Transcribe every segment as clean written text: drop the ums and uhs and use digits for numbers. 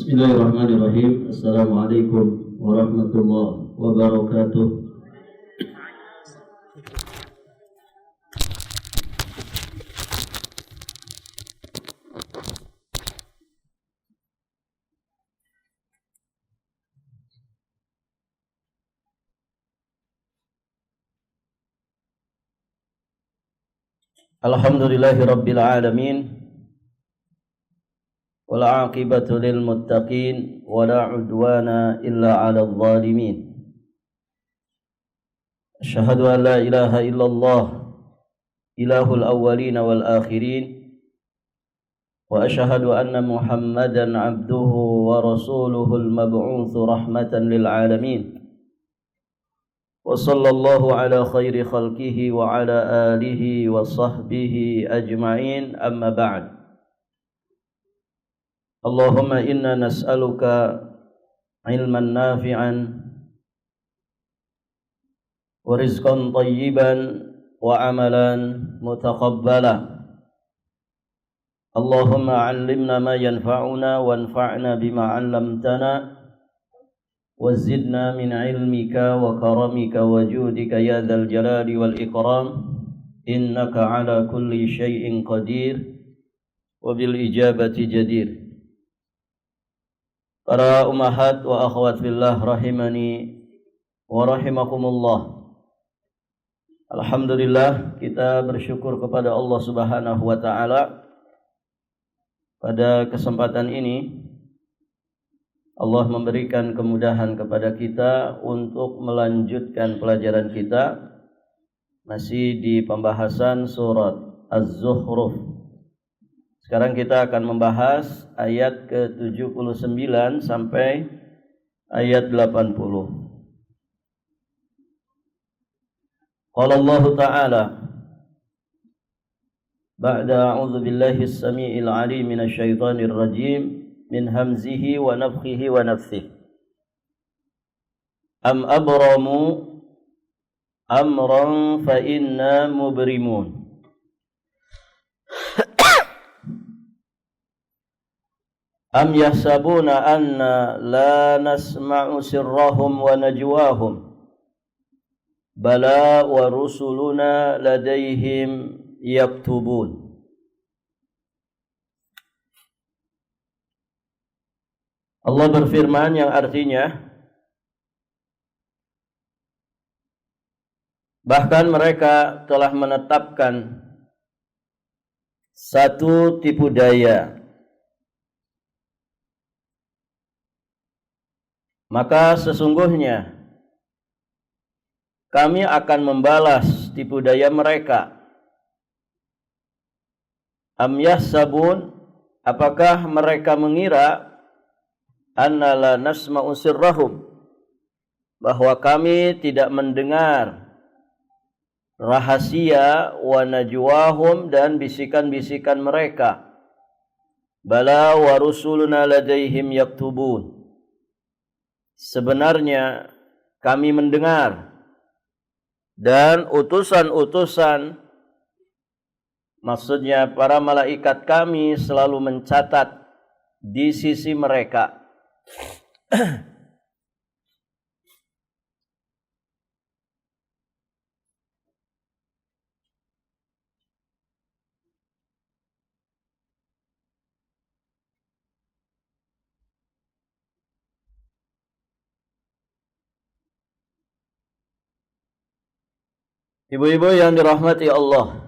Bismillahirrahmanirrahim. Assalamualaikum warahmatullahi wabarakatuh. Alhamdulillahi rabbil alamin. Wal 'aqibatu lil muttaqin wa la 'udwana illa 'alal zalimin. Asyhadu an la ilaha illallah ilahul awwalin wal akhirin wa asyhadu anna Muhammadan 'abduhu wa rasuluhul mab'utsu rahmatan lil alamin. Wa sallallahu ala khairi khalqihi wa ala alihi wa sahbihi ajma'in, amma ba'd. Allahumma inna nas'aluka ilman nafi'an wa rizqan tayyiban wa amalan mutaqabbala. Allahumma 'allimna ma yanfa'una wanfa'na bima 'allamtana wa zidna min 'ilmika wa karamika wa judika ya dzal jalali wal ikram, innaka 'ala kulli syai'in qadir wa bil ijabati jadir. Para ummahat wa akhwat fillah rahimani wa rahimakumullah. Alhamdulillah, kita bersyukur kepada Allah Subhanahu wa taala. Pada kesempatan ini Allah memberikan kemudahan kepada kita untuk melanjutkan pelajaran kita masih di pembahasan surat Az-Zukhruf. Sekarang kita akan membahas ayat ke-79 sampai ayat 80. Qala Allah Ta'ala ba'da a'udzu billahi as-sami'il 'alim minasy syaithanir rajim min hamzihi wa nafthihi wa nafthihi. Am abramu amran fa inna mubrimun. Am yahsabuna anna la nasma'u sirrahum wa najwahum bala wa rusuluna ladaihim yaktubun. Allah berfirman yang artinya, bahkan mereka telah menetapkan satu tipu daya, maka sesungguhnya kami akan membalas tipu daya mereka. Am yahsabun, apakah mereka mengira anna la nasma'u sirrahum, bahwa kami tidak mendengar rahasia wa najwahum, dan bisikan-bisikan mereka. Bala wa rusuluna ladaihim yaktubun, sebenarnya kami mendengar, dan utusan-utusan, maksudnya para malaikat kami, selalu mencatat di sisi mereka. Ibu-ibu yang dirahmati Allah,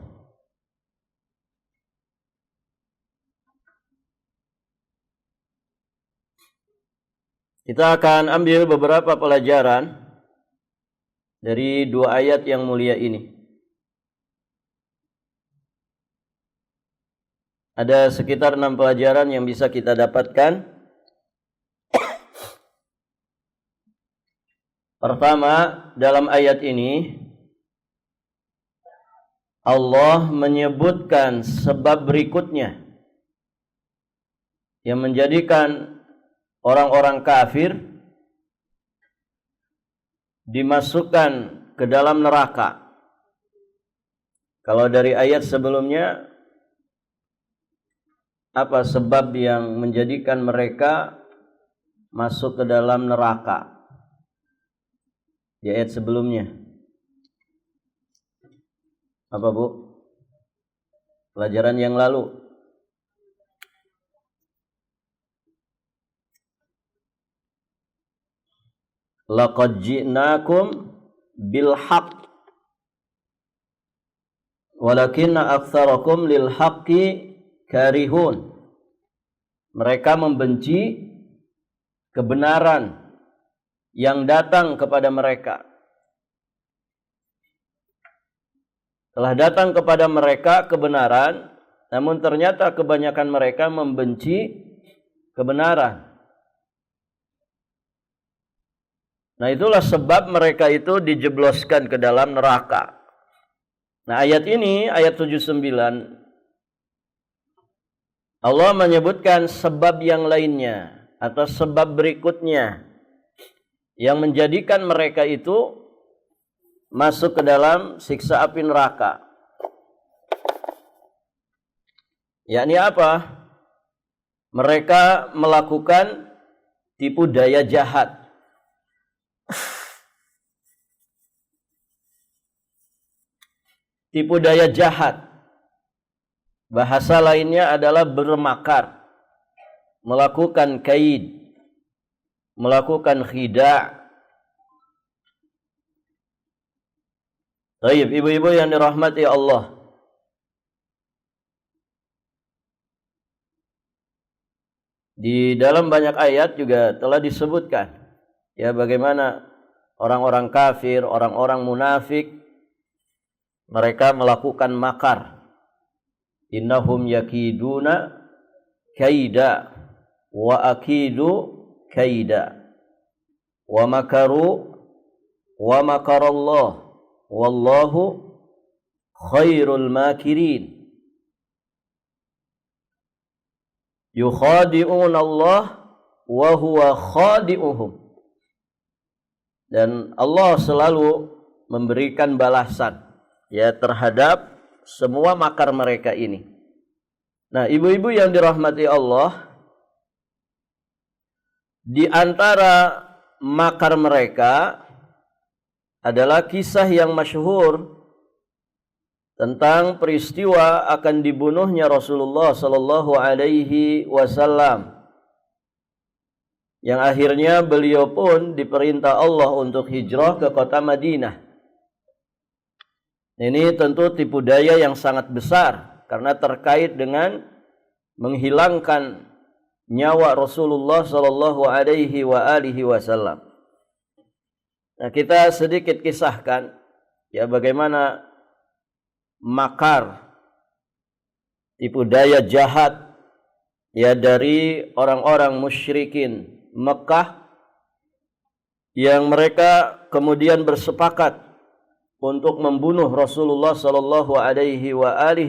kita akan ambil beberapa pelajaran dari dua ayat yang mulia ini. Ada sekitar 6 pelajaran yang bisa kita dapatkan. Pertama, dalam ayat ini Allah menyebutkan sebab berikutnya yang menjadikan orang-orang kafir dimasukkan ke dalam neraka. Kalau dari ayat sebelumnya, apa sebab yang menjadikan mereka masuk ke dalam neraka. Di ayat sebelumnya. Apa Bu? Pelajaran yang lalu. Laqad ji'nakum bil haqq walakinna aktsarakum lil haqqi karihun. Mereka membenci kebenaran yang datang kepada mereka. Telah datang kepada mereka kebenaran, namun ternyata kebanyakan mereka membenci kebenaran. Nah, itulah sebab mereka itu dijebloskan ke dalam neraka. Nah, ayat ini, ayat 79, Allah menyebutkan sebab yang lainnya atau sebab berikutnya yang menjadikan mereka itu masuk ke dalam siksa api neraka. Yakni apa? Mereka melakukan tipu daya jahat. Tipu daya jahat. Bahasa lainnya adalah bermakar, melakukan kaid, melakukan khida'. Baik, ibu-ibu yang dirahmati Allah. Di dalam banyak ayat juga telah disebutkan ya bagaimana orang-orang kafir, orang-orang munafik mereka melakukan makar. Innahum yakiduna kaida wa akidu kaida wa makaru wa makarallah wallahu khairul makirin. Yukhadi'un Allah wa huwa khadi'uhum. Dan Allah selalu memberikan balasan ya terhadap semua makar mereka ini. Nah, ibu-ibu yang dirahmati Allah, di antara makar mereka adalah kisah yang masyhur tentang peristiwa akan dibunuhnya Rasulullah sallallahu alaihi wasallam. Yang akhirnya beliau pun diperintah Allah untuk hijrah ke kota Madinah. Ini tentu tipu daya yang sangat besar karena terkait dengan menghilangkan nyawa Rasulullah sallallahu alaihi wasallam. Nah, kita sedikit kisahkan ya bagaimana makar tipu daya jahat ya dari orang-orang musyrikin Mekah yang mereka kemudian bersepakat untuk membunuh Rasulullah sallallahu alaihi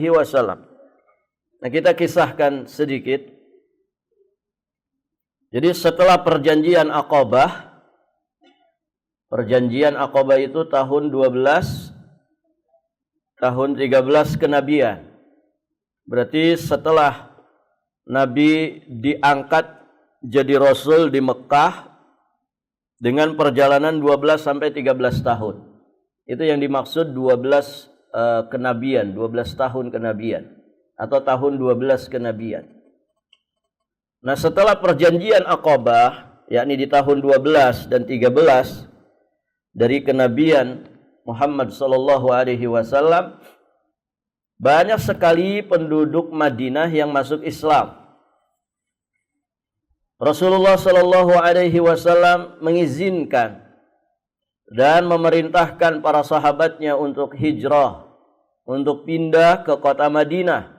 wasallam. Nah, kita kisahkan sedikit. Jadi setelah perjanjian Aqabah itu tahun 12 tahun 13 kenabian. Berarti setelah Nabi diangkat jadi Rasul di Mekah dengan perjalanan 12 sampai 13 tahun. Itu yang dimaksud 12 kenabian, 12 tahun kenabian atau tahun 12 kenabian. Nah, setelah perjanjian Aqabah, yakni di tahun 12 dan 13 dari kenabian Muhammad sallallahu alaihi wasallam, banyak sekali penduduk Madinah yang masuk Islam. Rasulullah sallallahu alaihi wasallam mengizinkan dan memerintahkan para sahabatnya untuk hijrah, untuk pindah ke kota Madinah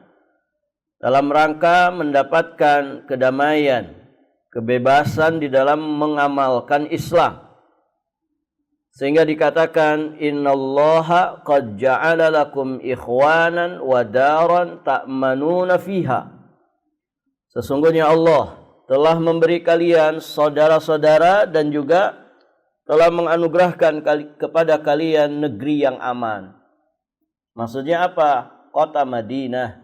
dalam rangka mendapatkan kedamaian, kebebasan di dalam mengamalkan Islam. Sehingga dikatakan innallaha qad ja'ala lakum ikhwanan wa daran ta'manuna fiha. Sesungguhnya Allah telah memberi kalian saudara-saudara dan juga telah menganugerahkan kepada kalian negeri yang aman. Maksudnya apa? Kota Madinah.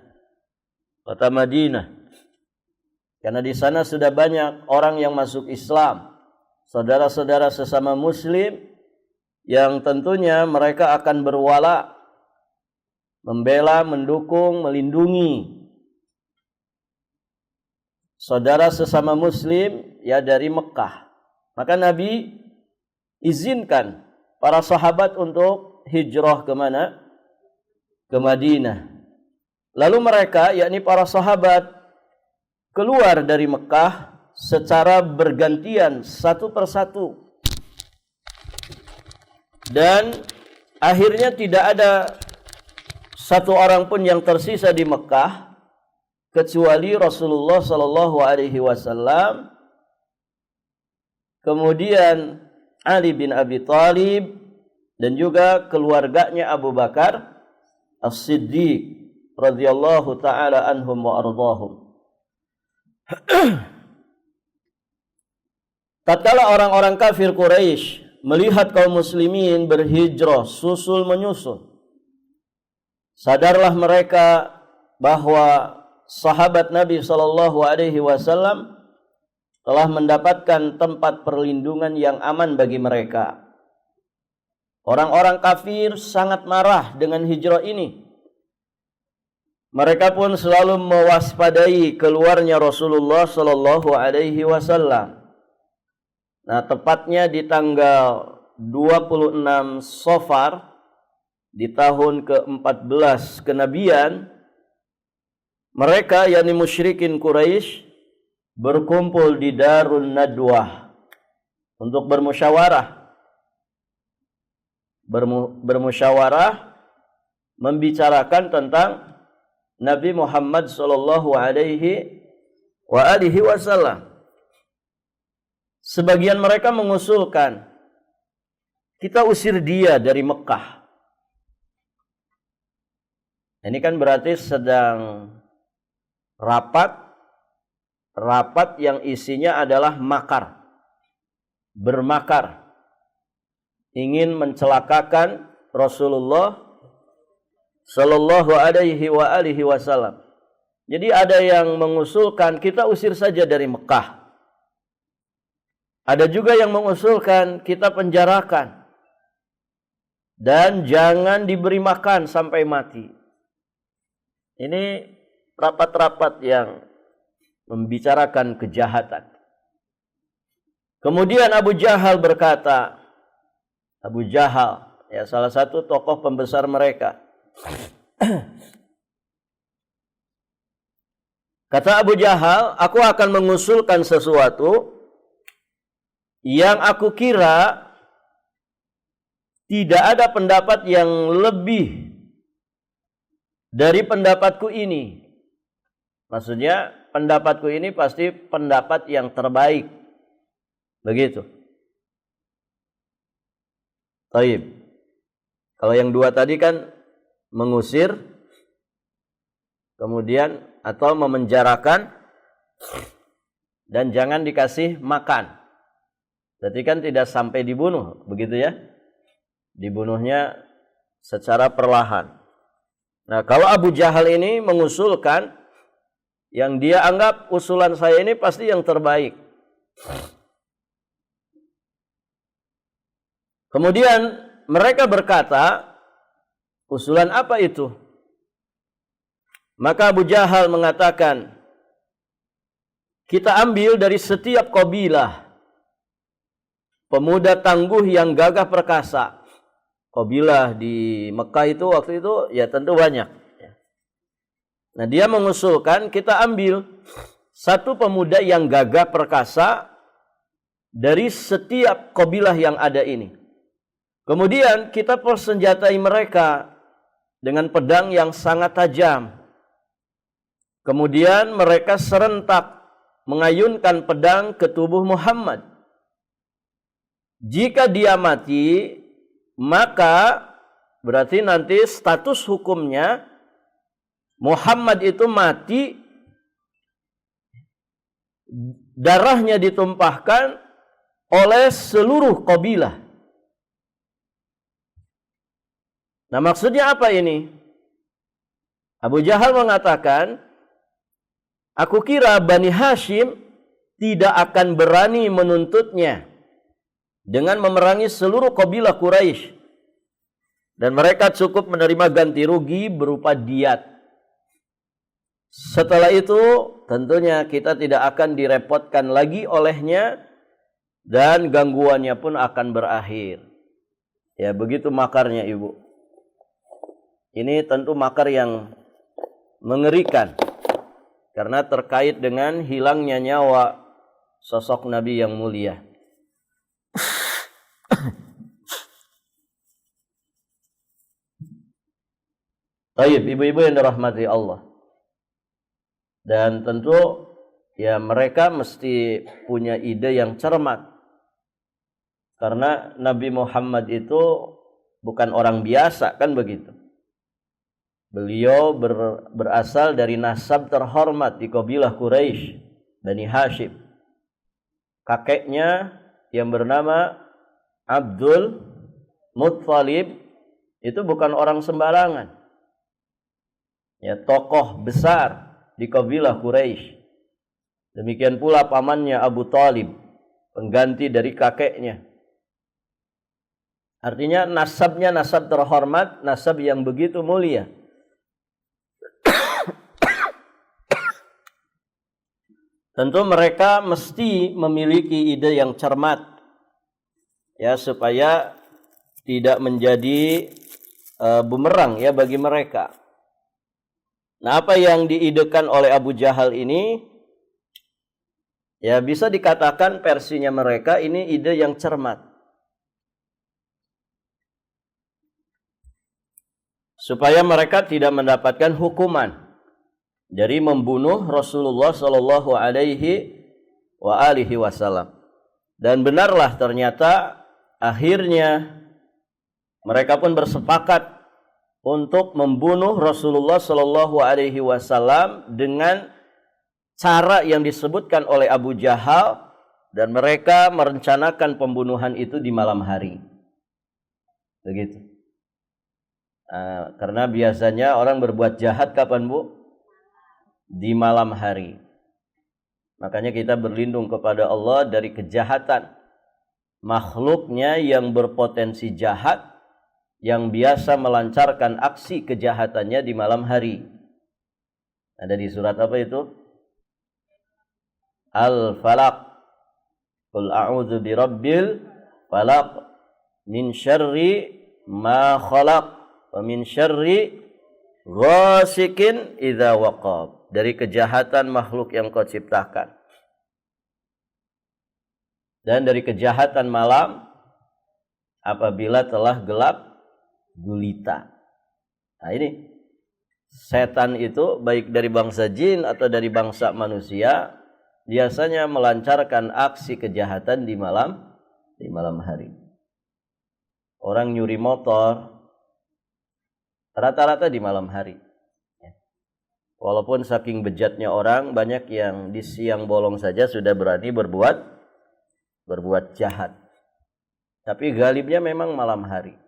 Kota Madinah. Karena di sana sudah banyak orang yang masuk Islam, saudara-saudara sesama muslim yang tentunya mereka akan berwala, membela, mendukung, melindungi saudara sesama muslim ya dari Mekah. Maka Nabi izinkan para sahabat untuk hijrah ke mana? Ke Madinah. Lalu mereka, yakni para sahabat, keluar dari Mekah secara bergantian satu persatu. Dan akhirnya tidak ada satu orang pun yang tersisa di Mekah kecuali Rasulullah sallallahu alaihi wasallam, kemudian Ali bin Abi Thalib, dan juga keluarganya Abu Bakar As-Siddiq radhiyallahu taala anhum wa ardhahum. Tatkala orang-orang kafir Quraisy melihat kaum muslimin berhijrah susul menyusul, sadarlah mereka bahwa sahabat Nabi sallallahu alaihi wasallam telah mendapatkan tempat perlindungan yang aman bagi mereka. Orang-orang kafir sangat marah dengan hijrah ini. Mereka pun selalu mewaspadai keluarnya Rasulullah sallallahu alaihi wasallam. Nah, tepatnya di tanggal 26 Safar di tahun ke-14 kenabian, mereka yakni musyrikin Quraisy berkumpul di Darun Nadwah untuk bermusyawarah. Bermusyawarah membicarakan tentang Nabi Muhammad sallallahu alaihi wasallam. Sebagian mereka mengusulkan kita usir dia dari Mekah. Ini kan berarti sedang rapat yang isinya adalah makar, bermakar, ingin mencelakakan Rasulullah sallallahu alaihi wasallam. Jadi ada yang mengusulkan kita usir saja dari Mekah. Ada juga yang mengusulkan kita penjarakan dan jangan diberi makan sampai mati. Ini rapat-rapat yang membicarakan kejahatan. Kemudian Abu Jahal berkata, Abu Jahal, ya salah satu tokoh pembesar mereka. Kata Abu Jahal, aku akan mengusulkan sesuatu yang aku kira tidak ada pendapat yang lebih dari pendapatku ini. Maksudnya pendapatku ini pasti pendapat yang terbaik. Begitu. Taib. Kalau yang dua tadi kan mengusir, kemudian atau memenjarakan, dan jangan dikasih makan. Berarti kan tidak sampai dibunuh, begitu ya? Dibunuhnya secara perlahan. Nah, kalau Abu Jahal ini mengusulkan, yang dia anggap usulan saya ini pasti yang terbaik. Kemudian mereka berkata, usulan apa itu? Maka Abu Jahal mengatakan, kita ambil dari setiap kabilah pemuda tangguh yang gagah perkasa. Kabilah di Mekah itu waktu itu ya tentu banyak. Nah, dia mengusulkan kita ambil satu pemuda yang gagah perkasa dari setiap kabilah yang ada ini. Kemudian kita persenjatai mereka dengan pedang yang sangat tajam. Kemudian mereka serentak mengayunkan pedang ke tubuh Muhammad. Jika dia mati, maka berarti nanti status hukumnya Muhammad itu mati, darahnya ditumpahkan oleh seluruh kabilah. Nah, maksudnya apa ini? Abu Jahal mengatakan, Aku kira Bani Hashim tidak akan berani menuntutnya dengan memerangi seluruh kabilah Quraisy. Dan mereka cukup menerima ganti rugi berupa diat. Setelah itu tentunya kita tidak akan direpotkan lagi olehnya dan gangguannya pun akan berakhir. Ya, begitu makarnya, Ibu. Ini tentu makar yang mengerikan karena terkait dengan hilangnya nyawa sosok Nabi yang mulia. Baik, ibu-ibu yang dirahmati Allah. Dan tentu ya mereka mesti punya ide yang cermat. Karena Nabi Muhammad itu bukan orang biasa, kan begitu. Beliau berasal dari nasab terhormat di kabilah Quraisy, Bani Hashim. Kakeknya yang bernama Abdul Muttalib itu bukan orang sembarangan. Ya, tokoh besar di kabilah Quraisy. Demikian pula pamannya Abu Talib, pengganti dari kakeknya. Artinya nasabnya nasab terhormat, nasab yang begitu mulia. Tentu mereka mesti memiliki ide yang cermat, ya, supaya tidak menjadi bumerang ya bagi mereka. Nah, apa yang diidekan oleh Abu Jahal ini, ya bisa dikatakan versinya mereka ini ide yang cermat. Supaya mereka tidak mendapatkan hukuman dari membunuh Rasulullah Shallallahu Alaihi Wasallam. Dan benarlah ternyata akhirnya mereka pun bersepakat untuk membunuh Rasulullah Shallallahu Alaihi Wasallam dengan cara yang disebutkan oleh Abu Jahal, dan mereka merencanakan pembunuhan itu di malam hari. Begitu. Karena biasanya orang berbuat jahat kapan, Bu? Di malam hari. Makanya kita berlindung kepada Allah dari kejahatan makhluknya yang berpotensi jahat, yang biasa melancarkan aksi kejahatannya di malam hari. Ada di surat apa itu? Al-Falaq. Qul a'udzu birabbil falaq min syarri ma khalaq wa min syarri ghasikin idza waqab. Dari kejahatan makhluk yang kau ciptakan. Dan dari kejahatan malam apabila telah gelap gulita. Nah ini, setan itu baik dari bangsa jin atau dari bangsa manusia biasanya melancarkan aksi kejahatan di malam hari. Orang nyuri motor rata-rata di malam hari. Walaupun saking bejatnya orang, banyak yang di siang bolong saja sudah berani berbuat jahat. Tapi galibnya memang malam hari.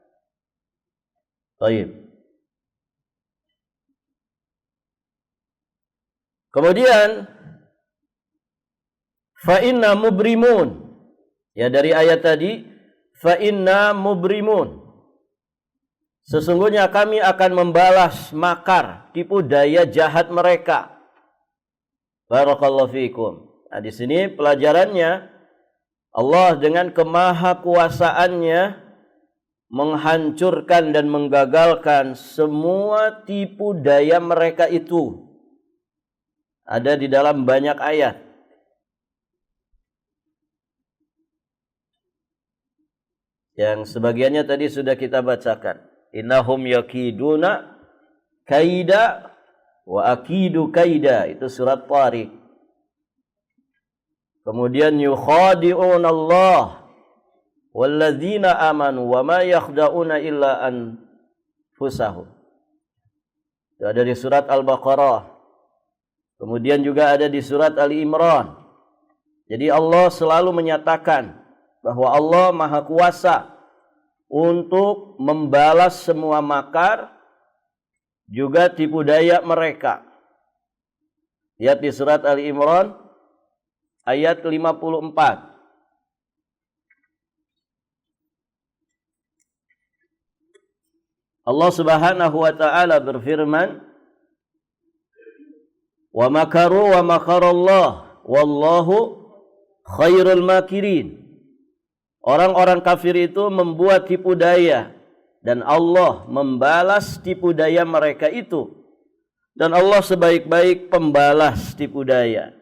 Baik. Kemudian fa inna mubrimun. Ya, dari ayat tadi, fa inna mubrimun. Sesungguhnya kami akan membalas makar, tipu daya jahat mereka. Barakallahu fiikum. Nah, di sini pelajarannya, Allah dengan kemahakuasaannya menghancurkan dan menggagalkan semua tipu daya mereka itu. Ada di dalam banyak ayat. Yang sebagiannya tadi sudah kita bacakan. Innahum yakiduna kaida wa akidu kaida. Itu surat Tariq. Kemudian yukhadi'un Allah walladzina amanu wa ma yakhda'una illa anfusahum. Itu ada di surat Al-Baqarah. Kemudian juga ada di surat Ali Imran. Jadi Allah selalu menyatakan bahwa Allah Maha Kuasa untuk membalas semua makar, juga tipu daya mereka. Lihat di surat Ali Imran ayat 54. Allah Subhanahu wa taala berfirman, "Wa makaru wa makarallah wallahu khairul makirin." Orang-orang kafir itu membuat tipu daya dan Allah membalas tipu daya mereka itu. Dan Allah sebaik-baik pembalas tipu daya.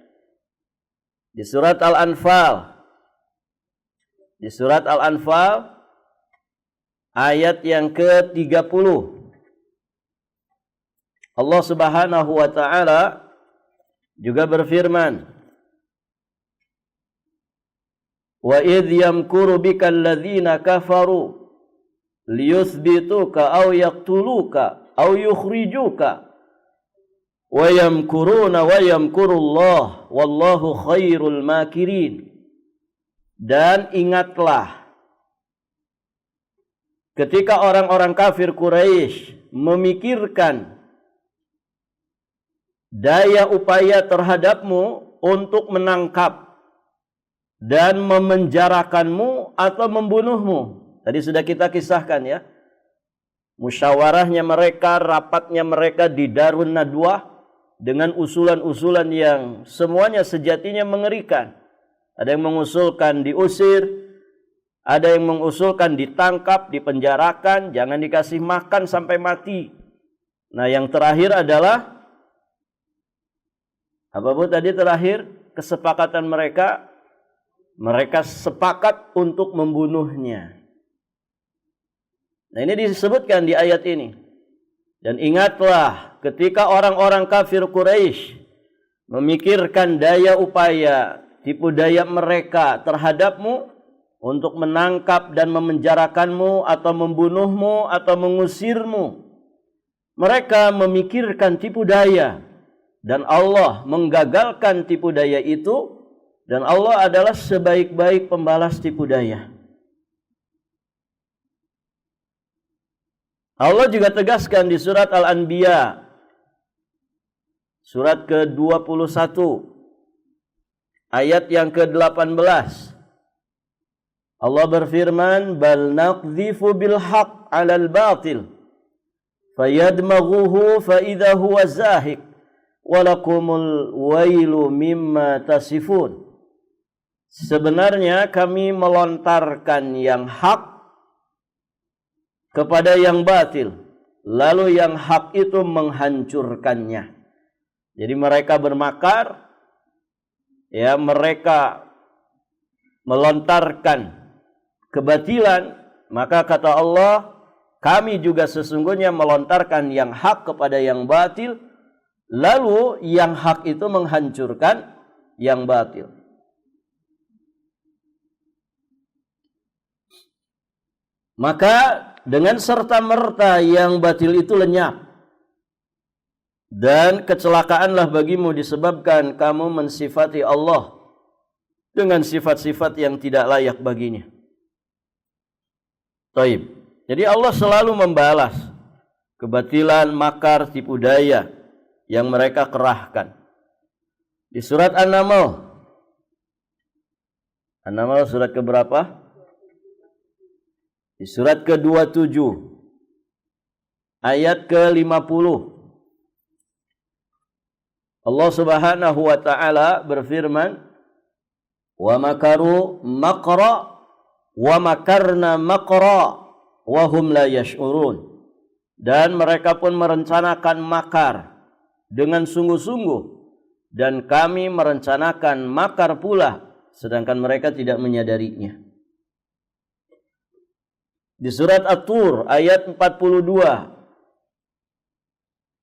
Di surat Al-Anfal. Di surat Al-Anfal ayat yang ke-30. Allah Subhanahu wa taala juga berfirman, "Wa idh yamkuru bikal ladzina kafaru liyuthbituka aw yaqtuluka aw yukhrijuka wa yamkuruna wa yamkurullah wallahu khairul makirin." Dan ingatlah ketika orang-orang kafir Quraisy memikirkan daya upaya terhadapmu untuk menangkap dan memenjarakanmu atau membunuhmu. Tadi sudah kita kisahkan ya. Musyawarahnya mereka, rapatnya mereka di Darun Nadwah dengan usulan-usulan yang semuanya sejatinya mengerikan. Ada yang mengusulkan diusir, ada yang mengusulkan ditangkap, dipenjarakan, jangan dikasih makan sampai mati. Nah, yang terakhir adalah apa Bu tadi terakhir? Kesepakatan mereka sepakat untuk membunuhnya. Nah, ini disebutkan di ayat ini. Dan ingatlah ketika orang-orang kafir Quraisy memikirkan daya upaya tipu daya mereka terhadapmu untuk menangkap dan memenjarakanmu atau membunuhmu atau mengusirmu. Mereka memikirkan tipu daya dan Allah menggagalkan tipu daya itu, dan Allah adalah sebaik-baik pembalas tipu daya. Allah juga tegaskan di surat Al-Anbiya surat ke-21 ayat yang ke-18. Allah berfirman, "Bal naqdhifu bil haqq 'alal batil fayadmaghuhu fa idza huwa zahiq wa lakumul wailu mimma tasifun." Sebenarnya kami melontarkan yang hak kepada yang batil, lalu yang hak itu menghancurkannya. Jadi mereka bermakar, ya, mereka melontarkan kebatilan, maka kata Allah, kami juga sesungguhnya melontarkan yang hak kepada yang batil, lalu yang hak itu menghancurkan yang batil. Maka dengan serta-merta yang batil itu lenyap. Dan kecelakaanlah bagimu disebabkan kamu mensifati Allah dengan sifat-sifat yang tidak layak baginya. Taib. Jadi Allah selalu membalas kebatilan, makar, tipu daya yang mereka kerahkan. Di surat An-Naml. An-Naml surat keberapa? Di surat ke-27 ayat ke-50 Allah Subhanahu wa taala berfirman, "Wa makaru makra wa makarna makra wa hum la yash'urun." Dan mereka pun merencanakan makar dengan sungguh-sungguh, dan kami merencanakan makar pula sedangkan mereka tidak menyadarinya. Di surat At-Tur ayat 42.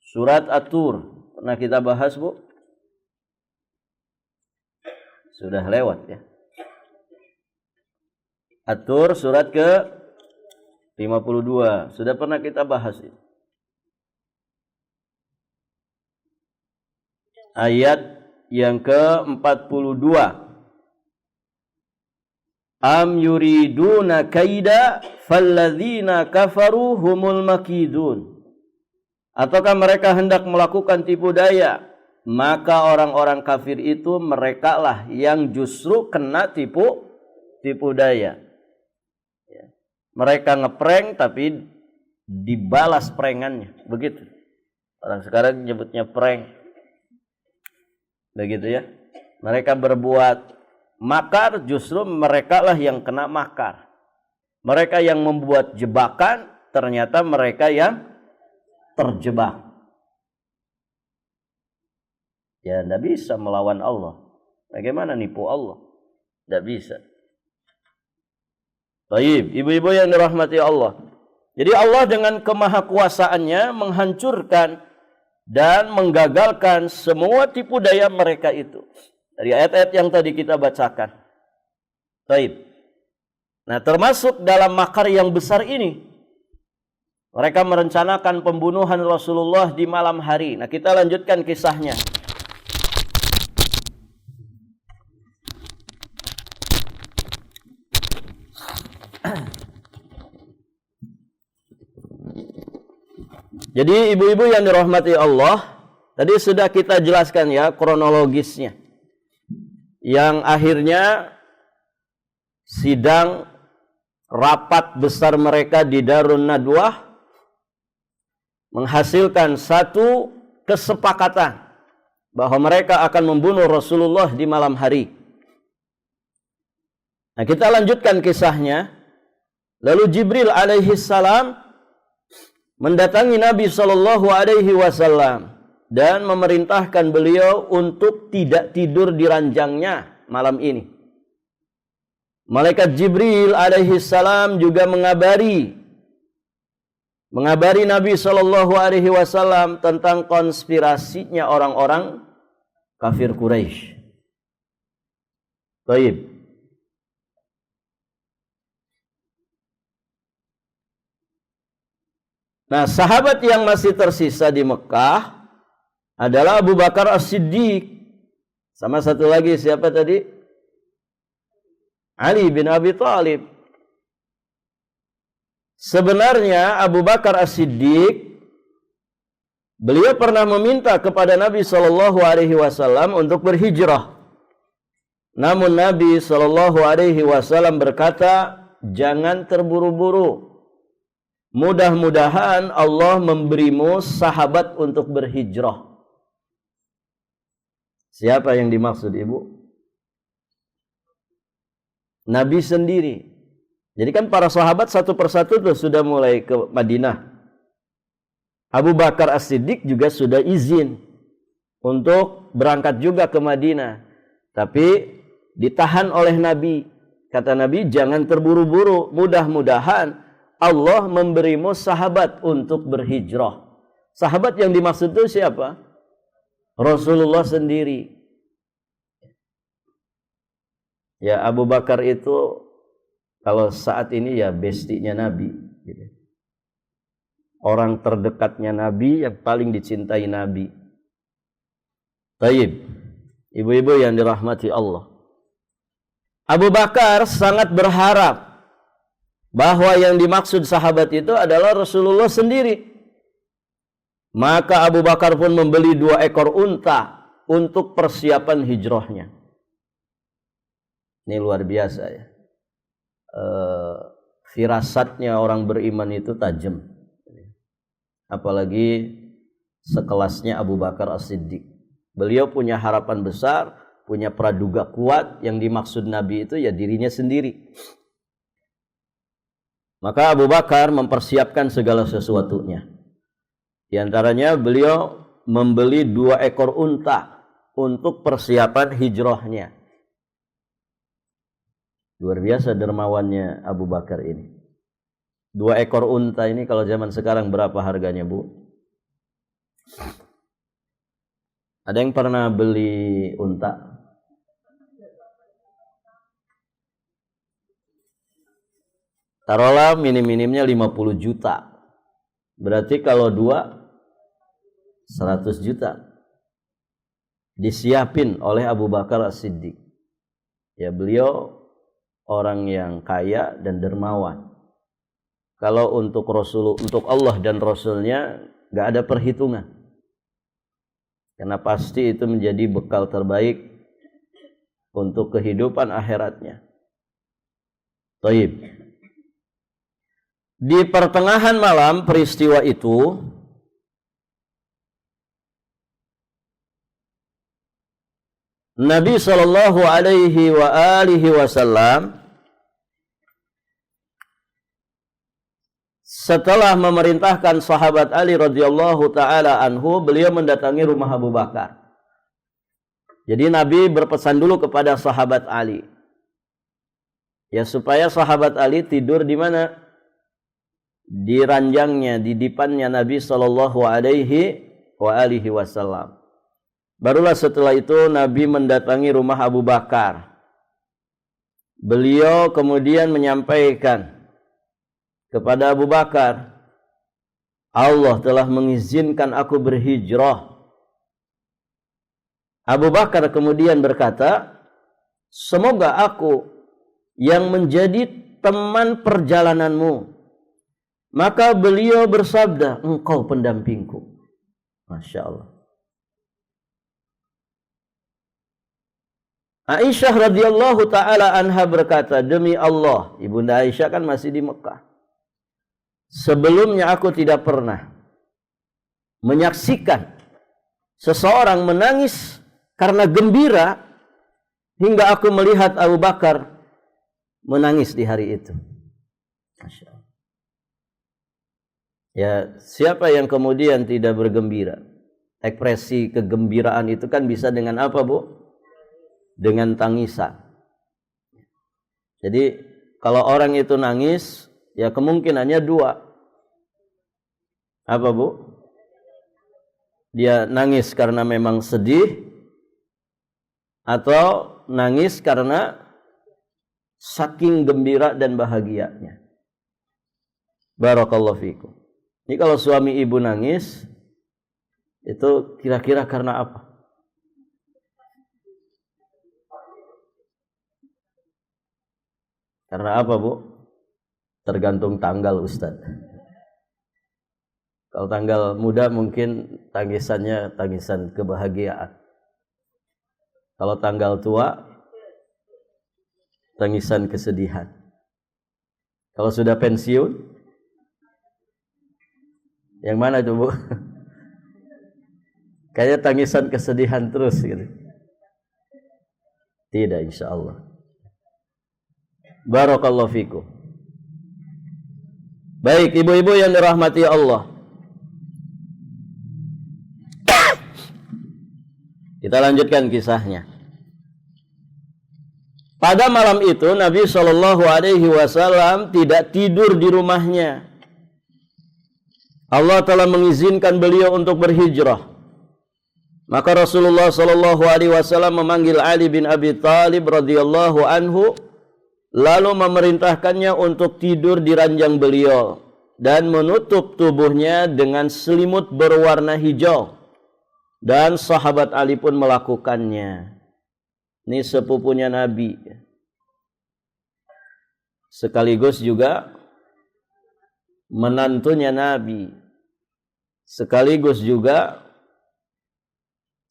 Surat At-Tur pernah kita bahas, Bu? Sudah lewat ya. At-Tur surat ke-52. Sudah pernah kita bahas ini. Ayat yang ke-42. Am yuriduna kaida falladzina kafaru humul makidun. Ataukah mereka hendak melakukan tipu daya, maka orang-orang kafir itu mereka lah yang justru kena tipu daya. Ya. Mereka ngeprank tapi dibalas prankannya, begitu. Orang sekarang nyebutnya prank. Begitu ya. Mereka berbuat makar, justru mereka lah yang kena makar. Mereka yang membuat jebakan, ternyata mereka yang terjebak. Ya, tidak bisa melawan Allah. Bagaimana nipu Allah? Tidak bisa. Baik, ibu-ibu yang dirahmati Allah. Jadi Allah dengan kemahakuasaannya menghancurkan dan menggagalkan semua tipu daya mereka itu. Dari ayat-ayat yang tadi kita bacakan. Baik. Nah, termasuk dalam makar yang besar ini, mereka merencanakan pembunuhan Rasulullah di malam hari. Nah, kita lanjutkan kisahnya. Jadi ibu-ibu yang dirahmati Allah, tadi sudah kita jelaskan ya kronologisnya. Yang akhirnya sidang rapat besar mereka di Darun Nadwah menghasilkan satu kesepakatan bahwa mereka akan membunuh Rasulullah di malam hari. Nah, kita lanjutkan kisahnya. Lalu Jibril alaihi salam mendatangi Nabi sallallahu alaihi wasallam dan memerintahkan beliau untuk tidak tidur di ranjangnya malam ini. Malaikat Jibril alaihi salam juga mengabari Nabi sallallahu alaihi wasallam tentang konspirasinya orang-orang kafir Quraisy. Baik. Nah, sahabat yang masih tersisa di Mekah adalah Abu Bakar As-Siddiq. Sama satu lagi siapa tadi? Ali bin Abi Thalib. Sebenarnya Abu Bakar As-Siddiq beliau pernah meminta kepada Nabi sallallahu alaihi wasallam untuk berhijrah. Namun Nabi sallallahu alaihi wasallam berkata, "Jangan terburu-buru. Mudah-mudahan Allah memberimu sahabat untuk berhijrah." Siapa yang dimaksud, Ibu? Nabi sendiri. Jadi kan para sahabat satu persatu tuh sudah mulai ke Madinah. Abu Bakar As-Siddiq juga sudah izin untuk berangkat juga ke Madinah. Tapi ditahan oleh Nabi. Kata Nabi, jangan terburu-buru. Mudah-mudahan Allah memberimu sahabat untuk berhijrah. Sahabat yang dimaksud itu siapa? Rasulullah sendiri. Ya, Abu Bakar itu kalau saat ini ya bestinya Nabi. Orang terdekatnya Nabi, yang paling dicintai Nabi. Taib. Ibu-ibu yang dirahmati Allah. Abu Bakar sangat berharap bahwa yang dimaksud sahabat itu adalah Rasulullah sendiri. Maka Abu Bakar pun membeli 2 ekor unta untuk persiapan hijrahnya. Ini luar biasa ya. Firasatnya orang beriman itu tajam. Apalagi sekelasnya Abu Bakar As-Siddiq. Beliau punya harapan besar, punya praduga kuat. Yang dimaksud Nabi itu ya dirinya sendiri. Maka Abu Bakar mempersiapkan segala sesuatunya. Di antaranya beliau membeli 2 ekor unta untuk persiapan hijrahnya. Luar biasa dermawannya Abu Bakar ini. 2 ekor unta ini kalau zaman sekarang berapa harganya, Bu? Ada yang pernah beli unta? Taruhlah minim-minimnya 50 juta. Berarti kalau 2, 100 juta. Disiapin oleh Abu Bakar As-Siddiq. Ya, beliau orang yang kaya dan dermawan. Kalau untuk Allah dan Rasulnya gak ada perhitungan. Karena pasti itu menjadi bekal terbaik untuk kehidupan akhiratnya. Taib. Di pertengahan malam peristiwa itu, Nabi sallallahu alaihi wa alihi wasallam setelah memerintahkan sahabat Ali radhiyallahu taala anhu, beliau mendatangi rumah Abu Bakar. Jadi Nabi berpesan dulu kepada sahabat Ali, ya supaya sahabat Ali tidur di mana? Di ranjangnya, di dipannya Nabi sallallahu alaihi wa alihi wasallam. Barulah setelah itu Nabi mendatangi rumah Abu Bakar. Beliau kemudian menyampaikan kepada Abu Bakar, Allah telah mengizinkan aku berhijrah. Abu Bakar kemudian berkata, semoga aku yang menjadi teman perjalananmu. Maka beliau bersabda, engkau pendampingku. Masya Allah. Aisyah radhiyallahu taala anha berkata, demi Allah, Ibunda Aisyah kan masih di Mekah. Sebelumnya aku tidak pernah menyaksikan seseorang menangis karena gembira hingga aku melihat Abu Bakar menangis di hari itu. Masya Allah. Ya, siapa yang kemudian tidak bergembira? Ekspresi kegembiraan itu kan bisa dengan apa, Bu? Dengan tangisan. Jadi kalau orang itu nangis, ya kemungkinannya dua. Apa, Bu? Dia nangis karena memang sedih, atau nangis karena saking gembira dan bahagianya. Barakallahu fikum. Ini kalau suami ibu nangis, itu kira-kira karena apa? Karena apa, Bu? Tergantung tanggal, Ustaz. Kalau tanggal muda mungkin tangisannya tangisan kebahagiaan. Kalau tanggal tua, tangisan kesedihan. Kalau sudah pensiun, yang mana itu, Bu? Kayaknya tangisan kesedihan terus gitu. Tidak, insya Allah. Barakallahu fikum. Baik, ibu-ibu yang dirahmati Allah. Kita lanjutkan kisahnya. Pada malam itu Nabi Shallallahu Alaihi Wasallam tidak tidur di rumahnya. Allah telah mengizinkan beliau untuk berhijrah. Maka Rasulullah Shallallahu Alaihi Wasallam memanggil Ali bin Abi Thalib radhiyallahu anhu, lalu memerintahkannya untuk tidur di ranjang beliau dan menutup tubuhnya dengan selimut berwarna hijau. Dan sahabat Ali pun melakukannya. Ini sepupunya Nabi, sekaligus juga menantunya Nabi, sekaligus juga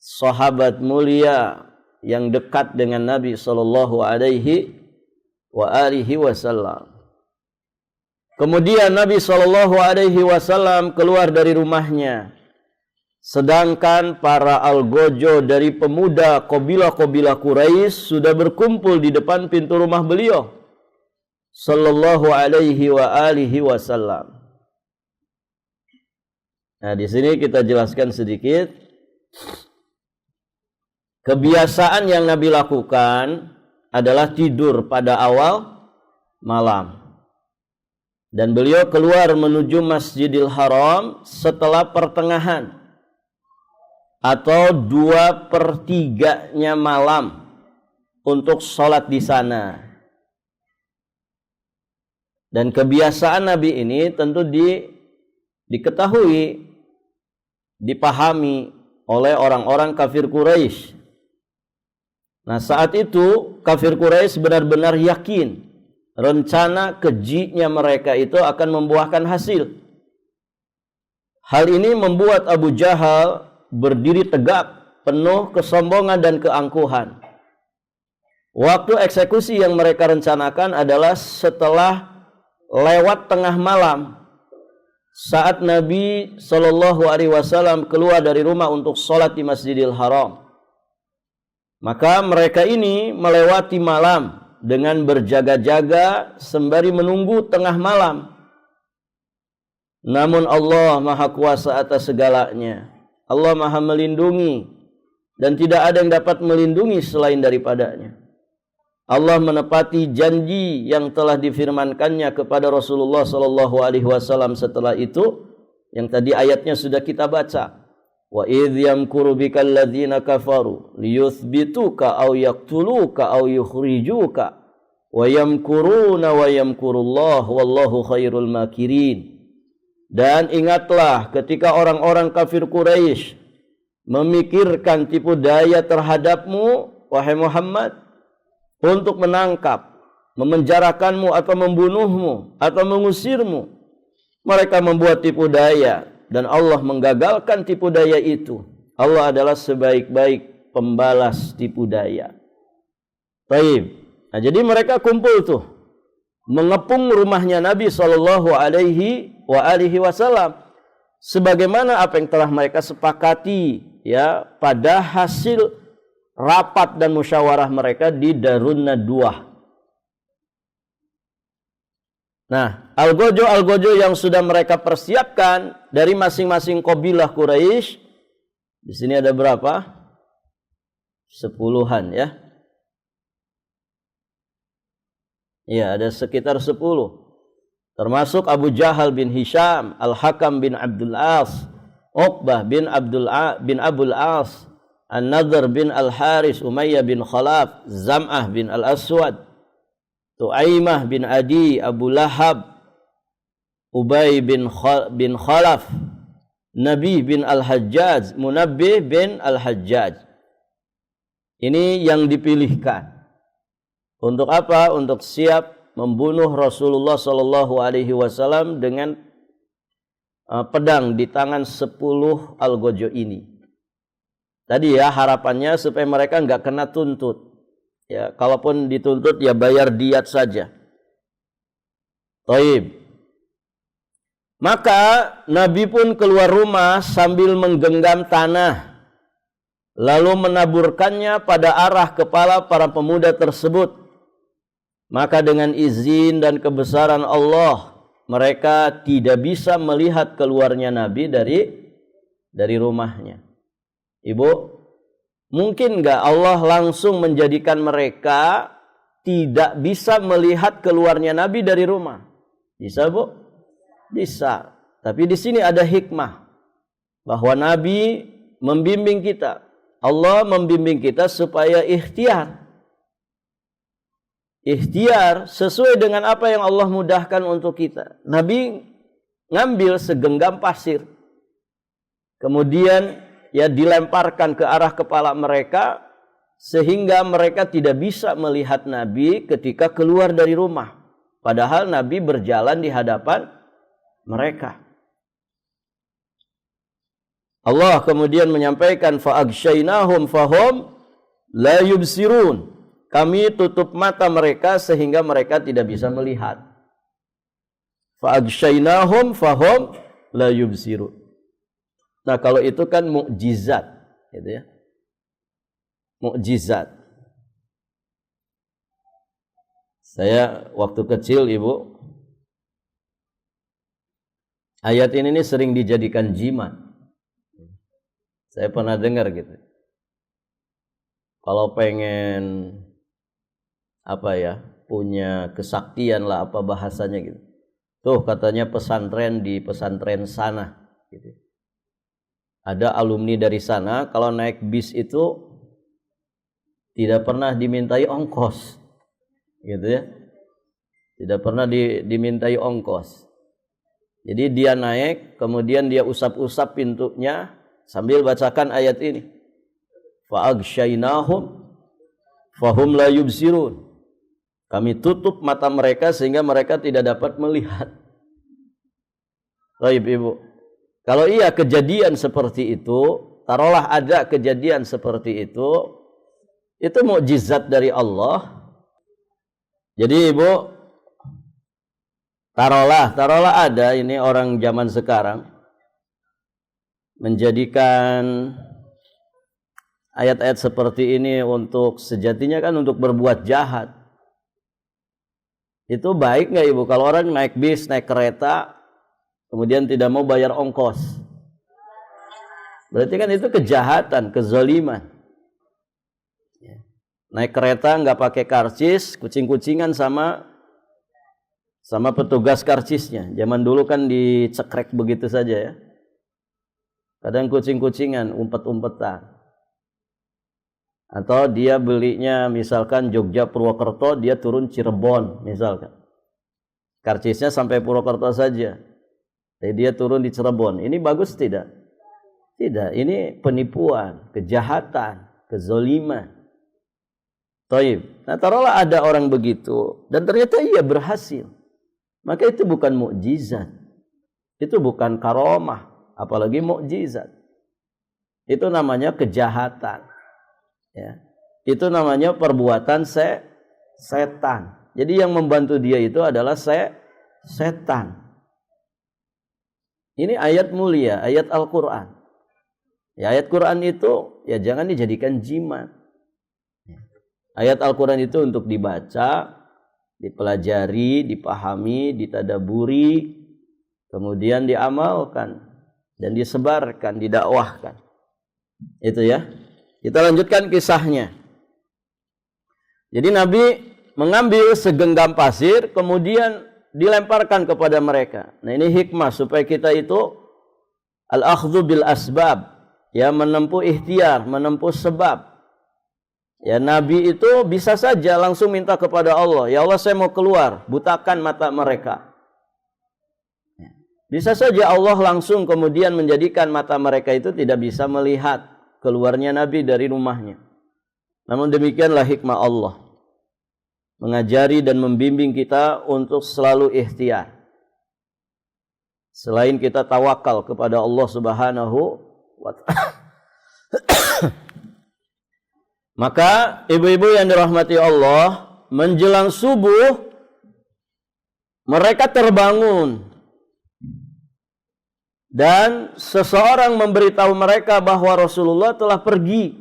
sahabat mulia yang dekat dengan Nabi sallallahu alaihi wasallam. Kemudian Nabi sallallahu alaihi wasallam keluar dari rumahnya, sedangkan para algojo dari pemuda kabilah-kabilah Quraisy sudah berkumpul di depan pintu rumah beliau sallallahu alaihi wasallam. Nah, di sini kita jelaskan sedikit kebiasaan yang Nabi lakukan adalah tidur pada awal malam. Dan beliau keluar menuju Masjidil Haram setelah pertengahan atau 2/3-nya malam untuk sholat di sana. Dan kebiasaan Nabi ini tentu diketahui, dipahami oleh orang-orang kafir Quraisy. Nah, saat itu kafir Quraisy benar-benar yakin rencana kejinya mereka itu akan membuahkan hasil. Hal ini membuat Abu Jahal berdiri tegak, penuh kesombongan dan keangkuhan. Waktu eksekusi yang mereka rencanakan adalah setelah lewat tengah malam, saat Nabi Shallallahu Alaihi Wasallam keluar dari rumah untuk sholat di Masjidil Haram. Maka mereka ini melewati malam dengan berjaga-jaga sembari menunggu tengah malam. Namun Allah Maha Kuasa atas segalanya. Allah Maha melindungi dan tidak ada yang dapat melindungi selain daripadanya. Allah menepati janji yang telah difirmankannya kepada Rasulullah Sallallahu Alaihi Wasallam setelah itu, yang tadi ayatnya sudah kita baca. Wa idh yamkuru bikal ladzina kafaru liyuthbituka aw yaqtuluka aw yukhrijuka wa yamkuruna wa yamkurullah wallahu khairul makirin. Dan ingatlah ketika orang-orang kafir Quraisy memikirkan tipu daya terhadapmu, wahai Muhammad, untuk menangkap, memenjarakanmu atau membunuhmu atau mengusirmu. Mereka membuat tipu daya dan Allah menggagalkan tipu daya itu. Allah adalah sebaik-baik pembalas tipu daya. Baik. Nah, jadi mereka kumpul tuh mengepung rumahnya Nabi Shallallahu Alaihi Wasallam sebagaimana apa yang telah mereka sepakati ya pada hasil rapat dan musyawarah mereka di Darun Nadwah. Nah, algojo yang sudah mereka persiapkan dari masing-masing kabilah Quraisy, di sini ada berapa? 10-an ya. Iya, ada sekitar 10. Termasuk Abu Jahal bin Hisham, Al-Hakam bin Abdul As, Uqbah bin Abul As, An-Nadhr bin Al-Haris, Umayyah bin Khalaf, Zam'ah bin Al-Aswad, Tu'aimah bin Adi, Abu Lahab, Ubay bin Khalaf, Nabi bin Al-Hajjaj, Munabbih bin Al-Hajjaj. Ini yang dipilihkan. Untuk apa? Untuk siap membunuh Rasulullah Sallallahu Alaihi Wasallam dengan pedang di tangan 10 algojo ini. Tadi ya harapannya supaya mereka nggak kena tuntut. Ya, kalaupun dituntut ya bayar diat saja. Taib. Maka Nabi pun keluar rumah sambil menggenggam tanah, lalu menaburkannya pada arah kepala para pemuda tersebut. Maka dengan izin dan kebesaran Allah, mereka tidak bisa melihat keluarnya Nabi dari rumahnya. Ibu, mungkin nggak Allah langsung menjadikan mereka tidak bisa melihat keluarnya Nabi dari rumah? Bisa, Bu? Bisa. Tapi di sini ada hikmah bahwa Nabi membimbing kita. Allah membimbing kita supaya ikhtiar. Ikhtiar sesuai dengan apa yang Allah mudahkan untuk kita. Nabi ngambil segenggam pasir. Kemudian ya dilemparkan ke arah kepala mereka sehingga mereka tidak bisa melihat Nabi ketika keluar dari rumah. Padahal Nabi berjalan di hadapan mereka. Allah kemudian menyampaikan fa'aghsyaynahum fahum la yubsirun. Kami tutup mata mereka sehingga mereka tidak bisa melihat. Fa'aghsyaynahum fahum la yubsirun. Nah, kalau itu kan mukjizat, gitu ya. Mukjizat. Saya waktu kecil, Ibu, ayat ini sering dijadikan jimat. Saya pernah dengar gitu. Kalau pengen punya kesaktian lah, apa bahasanya gitu. Tuh katanya pesantren di pesantren sana gitu. Ada alumni dari sana, kalau naik bis itu tidak pernah dimintai ongkos. Gitu ya. Tidak pernah dimintai ongkos. Jadi dia naik, kemudian dia usap-usap pintunya sambil bacakan ayat ini. Fa'aghsyaynahum fahum la yubsirun. Kami tutup mata mereka sehingga mereka tidak dapat melihat. Baik, Ibu. Kalau iya kejadian seperti itu, taruhlah ada kejadian seperti itu mukjizat dari Allah. Jadi Ibu, taruhlah ada ini orang zaman sekarang menjadikan ayat-ayat seperti ini untuk sejatinya kan untuk berbuat jahat. Itu baik nggak Ibu kalau orang naik bis, naik kereta, kemudian tidak mau bayar ongkos? Berarti kan itu kejahatan, kezaliman. Naik kereta nggak pakai karcis, kucing-kucingan sama petugas karcisnya. Zaman dulu kan dicekrek begitu saja ya. Kadang kucing-kucingan, umpet-umpetan. Atau dia belinya misalkan Jogja Purwokerto, dia turun Cirebon misalkan. Karcisnya sampai Purwokerto saja. Jadi dia turun di Cirebon. Ini bagus tidak? Tidak, ini penipuan, kejahatan, kezaliman. Taib. Nah, taruhlah ada orang begitu dan ternyata ia berhasil. Maka itu bukan mukjizat. Itu bukan karomah, apalagi mukjizat. Itu namanya kejahatan. Ya. Itu namanya perbuatan setan. Jadi yang membantu dia itu adalah setan. Ini ayat mulia, ayat Al-Quran. Ya, ayat Quran itu ya jangan dijadikan jimat. Ayat Al-Quran itu untuk dibaca, dipelajari, dipahami, ditadaburi, kemudian diamalkan dan disebarkan, didakwahkan. Itu ya. Kita lanjutkan kisahnya. Jadi Nabi mengambil segenggam pasir, kemudian dilemparkan kepada mereka. Nah, ini hikmah supaya kita itu al-akhdhu bil asbab, ya, menempuh ikhtiar, menempuh sebab. Ya, Nabi itu bisa saja langsung minta kepada Allah, ya Allah saya mau keluar, butakan mata mereka. Bisa saja Allah langsung kemudian menjadikan mata mereka itu tidak bisa melihat keluarnya Nabi dari rumahnya. Namun demikianlah hikmah Allah, mengajari dan membimbing kita untuk selalu ikhtiar. Selain kita tawakal kepada Allah Subhanahu wa ta'ala. Maka ibu-ibu yang dirahmati Allah, menjelang subuh mereka terbangun dan seseorang memberitahu mereka bahwa Rasulullah telah pergi.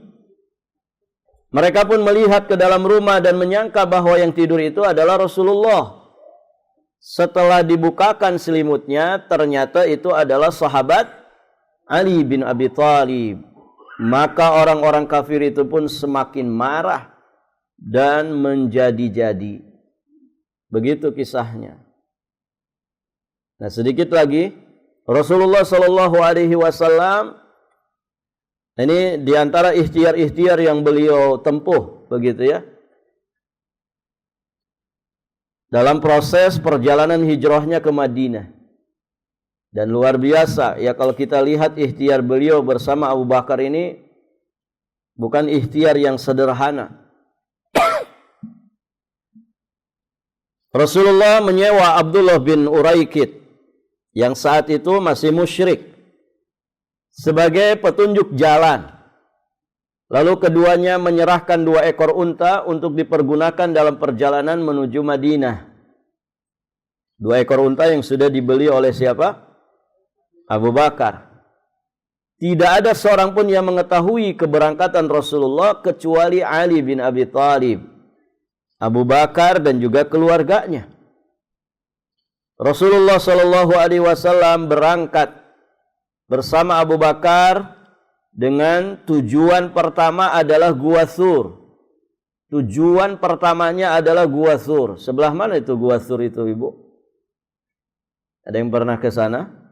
Mereka pun melihat ke dalam rumah dan menyangka bahwa yang tidur itu adalah Rasulullah. Setelah dibukakan selimutnya, ternyata itu adalah sahabat Ali bin Abi Thalib. Maka orang-orang kafir itu pun semakin marah dan menjadi-jadi. Begitu kisahnya. Nah, sedikit lagi, Rasulullah Shallallahu Alaihi Wasallam ini diantara ikhtiar-ikhtiar yang beliau tempuh, begitu ya, dalam proses perjalanan hijrahnya ke Madinah. Dan luar biasa ya kalau kita lihat ikhtiar beliau bersama Abu Bakar ini bukan ikhtiar yang sederhana. Rasulullah menyewa Abdullah bin Uraikid yang saat itu masih musyrik sebagai petunjuk jalan. Lalu keduanya menyerahkan 2 ekor unta untuk dipergunakan dalam perjalanan menuju Madinah. 2 ekor unta yang sudah dibeli oleh siapa? Abu Bakar. Tidak ada seorang pun yang mengetahui keberangkatan Rasulullah kecuali Ali bin Abi Thalib, Abu Bakar dan juga keluarganya. Rasulullah Shallallahu Alaihi Wasallam berangkat bersama Abu Bakar dengan tujuan pertama adalah Gua Thur. Tujuan pertamanya adalah Gua Thur. Sebelah mana itu Gua Thur itu, Ibu? Ada yang pernah ke sana?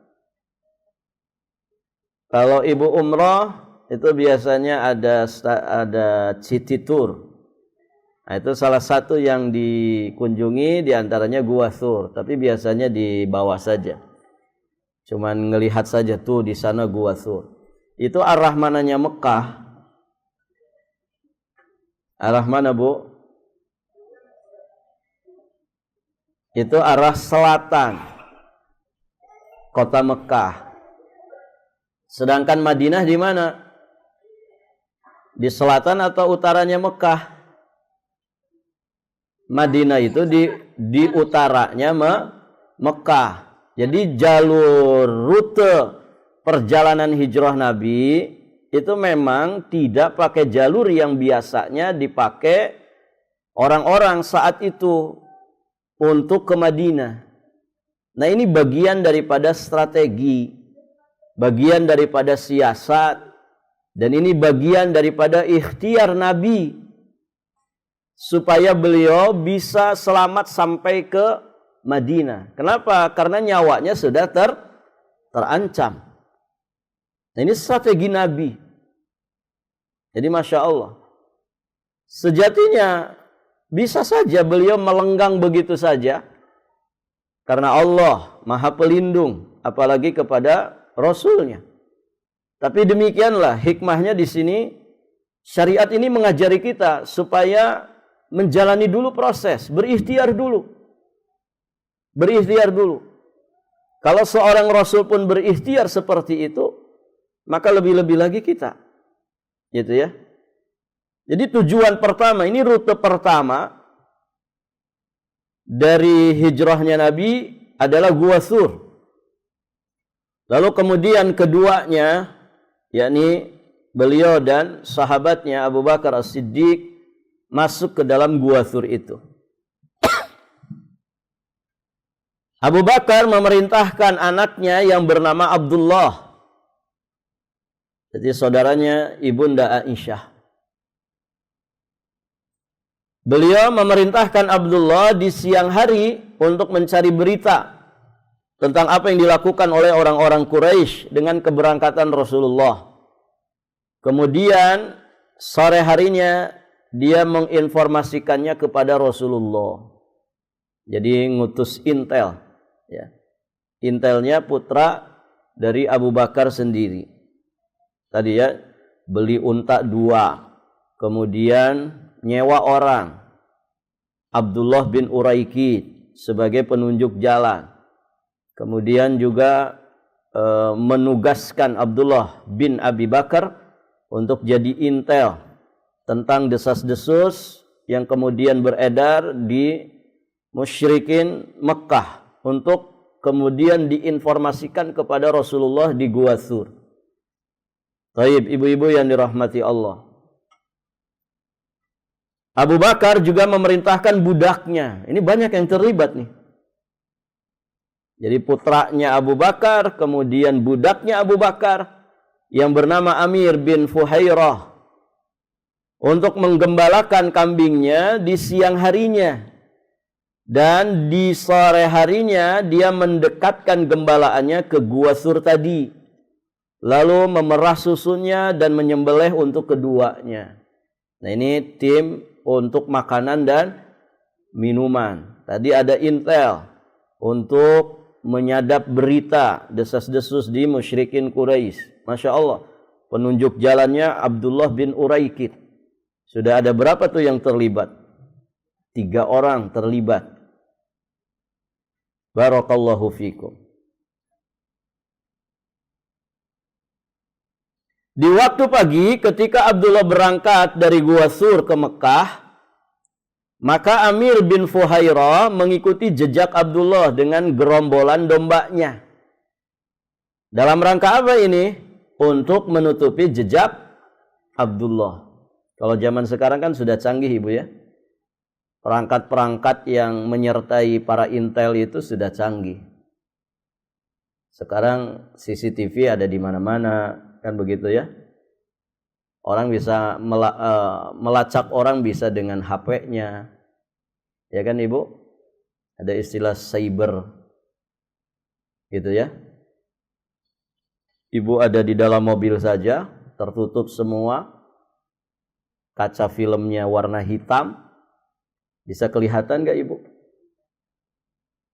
Kalau ibu umroh itu biasanya ada city tour. Nah, itu salah satu yang dikunjungi diantaranya Gua Thur, tapi biasanya di bawah saja. Cuman ngelihat saja tuh di sana Gua Thur. Itu arah mananya Mekah? Arah mana, Bu? Itu arah selatan kota Mekah. Sedangkan Madinah di mana? Di selatan atau utaranya Mekah? Madinah itu di utaranya Mekah. Jadi jalur rute perjalanan hijrah Nabi itu memang tidak pakai jalur yang biasanya dipakai orang-orang saat itu untuk ke Madinah. Nah, ini bagian daripada strategi, bagian daripada siasat, dan ini bagian daripada ikhtiar Nabi supaya beliau bisa selamat sampai ke Madinah. Kenapa? Karena nyawanya sudah terancam. Nah, ini strategi Nabi. Jadi Masya Allah. Sejatinya bisa saja beliau melenggang begitu saja. Karena Allah Maha Pelindung, apalagi kepada Rasulnya. Tapi demikianlah hikmahnya di sini. Syariat ini mengajari kita supaya menjalani dulu proses, berikhtiar dulu. Berikhtiar dulu. Kalau seorang Rasul pun berikhtiar seperti itu, maka lebih-lebih lagi kita. Gitu ya. Jadi tujuan pertama, ini rute pertama dari hijrahnya Nabi adalah Gua Thur. Lalu kemudian keduanya, yakni beliau dan sahabatnya Abu Bakar As-Siddiq masuk ke dalam Gua Thur itu. Abu Bakar memerintahkan anaknya yang bernama Abdullah. Jadi saudaranya Ibunda Aisyah. Beliau memerintahkan Abdullah di siang hari untuk mencari berita tentang apa yang dilakukan oleh orang-orang Quraisy dengan keberangkatan Rasulullah. Kemudian sore harinya dia menginformasikannya kepada Rasulullah. Jadi ngutus intel, ya. Intelnya putra dari Abu Bakar sendiri. Tadi ya, beli unta 2, kemudian nyewa orang, Abdullah bin Uraikid sebagai penunjuk jalan. Kemudian juga menugaskan Abdullah bin Abi Bakar untuk jadi intel tentang desas-desus yang kemudian beredar di musyrikin Mekah untuk kemudian diinformasikan kepada Rasulullah di Gua Thur. Baik, ibu-ibu yang dirahmati Allah. Abu Bakar juga memerintahkan budaknya. Ini banyak yang terlibat nih. Jadi putranya Abu Bakar, kemudian budaknya Abu Bakar yang bernama Amir bin Fuhairah untuk menggembalakan kambingnya di siang harinya. Dan di sore harinya dia mendekatkan gembalaannya ke Gua Thur tadi. Lalu memerah susunya dan menyembelih untuk keduanya. Nah, ini tim untuk makanan dan minuman. Tadi ada intel untuk menyadap berita desas-desus di musyrikin Quraisy. Masya Allah, penunjuk jalannya Abdullah bin Uraikid. Sudah ada berapa tuh yang terlibat? 3 orang terlibat. Barakallahu fikum. Di waktu pagi ketika Abdullah berangkat dari Gua Thur ke Mekah, maka Amir bin Fuhairah mengikuti jejak Abdullah dengan gerombolan dombanya. Dalam rangka apa ini? Untuk menutupi jejak Abdullah. Kalau zaman sekarang kan sudah canggih, Ibu ya. Perangkat-perangkat yang menyertai para intel itu sudah canggih. Sekarang CCTV ada di mana-mana, kan begitu ya. Orang bisa melacak orang bisa dengan HP-nya. Ya kan Ibu? Ada istilah cyber. Gitu ya. Ibu ada di dalam mobil saja, tertutup semua. Kaca filmnya warna hitam. Bisa kelihatan gak Ibu?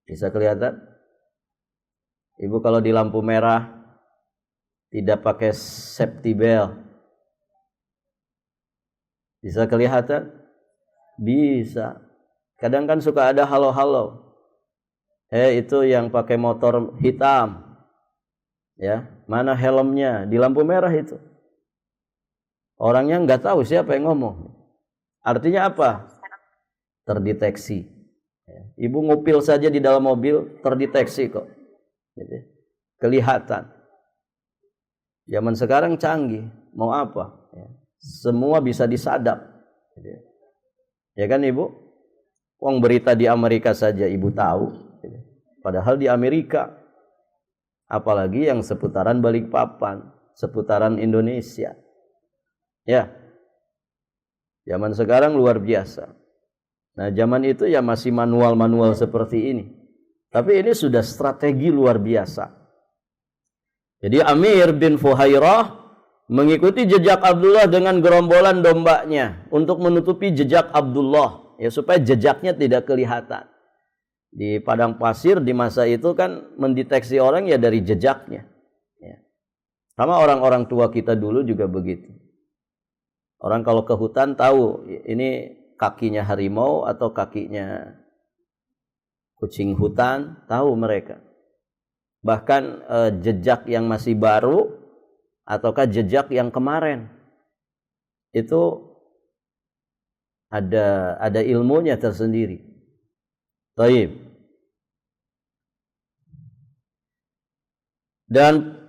Bisa kelihatan? Ibu kalau di lampu merah tidak pakai safety belt, bisa kelihatan? Bisa. Kadang kan suka ada halo-halo. Itu yang pakai motor hitam. Ya, mana helmnya? Di lampu merah itu. Orangnya nggak tahu siapa yang ngomong. Artinya apa? Terdeteksi. Ibu ngupil saja di dalam mobil, terdeteksi kok. Kelihatan. Zaman sekarang canggih. Mau apa? Semua bisa disadap. Ya kan Ibu? Wong berita di Amerika saja Ibu tahu. Padahal di Amerika, apalagi yang seputaran Balikpapan, seputaran Indonesia. Ya. Zaman sekarang luar biasa. Nah, zaman itu ya masih manual-manual seperti ini. Tapi ini sudah strategi luar biasa. Jadi Amir bin Fuhairah mengikuti jejak Abdullah dengan gerombolan dombanya untuk menutupi jejak Abdullah, ya supaya jejaknya tidak kelihatan. Di padang pasir di masa itu kan mendeteksi orang ya dari jejaknya. Ya. Sama orang-orang tua kita dulu juga begitu. Orang kalau ke hutan tahu ini kakinya harimau atau kakinya kucing hutan, tahu mereka. Bahkan jejak yang masih baru ataukah jejak yang kemarin itu ada ilmunya tersendiri. Baik. Dan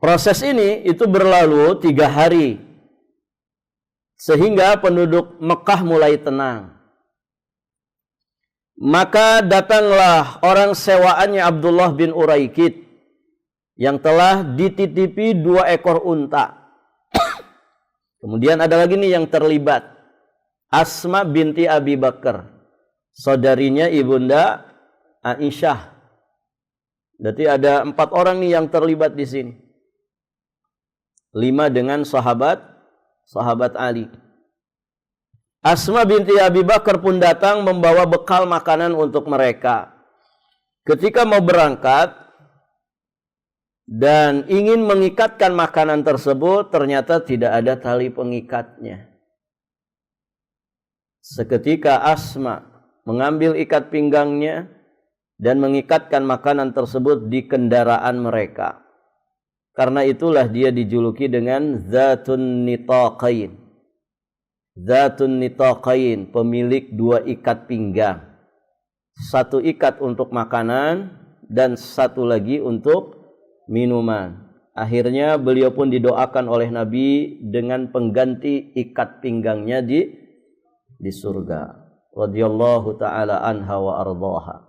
proses ini itu berlalu 3 hari sehingga penduduk Mekah mulai tenang. Maka datanglah orang sewaannya Abdullah bin Uraikid yang telah dititipi 2 ekor unta. Kemudian ada lagi nih yang terlibat, Asma binti Abi Bakar, saudarinya ibunda Aisyah. Berarti ada 4 orang nih yang terlibat di sini. 5 dengan sahabat Ali. Asma binti Abi Bakar pun datang membawa bekal makanan untuk mereka. Ketika mau berangkat dan ingin mengikatkan makanan tersebut, ternyata tidak ada tali pengikatnya. Seketika Asma mengambil ikat pinggangnya dan mengikatkan makanan tersebut di kendaraan mereka. Karena itulah dia dijuluki dengan Zatun Nitaqain. Zatun Nitaqain, pemilik 2 ikat pinggang. 1 ikat untuk makanan dan 1 lagi untuk minuman. Akhirnya beliau pun didoakan oleh Nabi dengan pengganti ikat pinggangnya di surga. Radhiyallahu ta'ala anha wa ardhaha.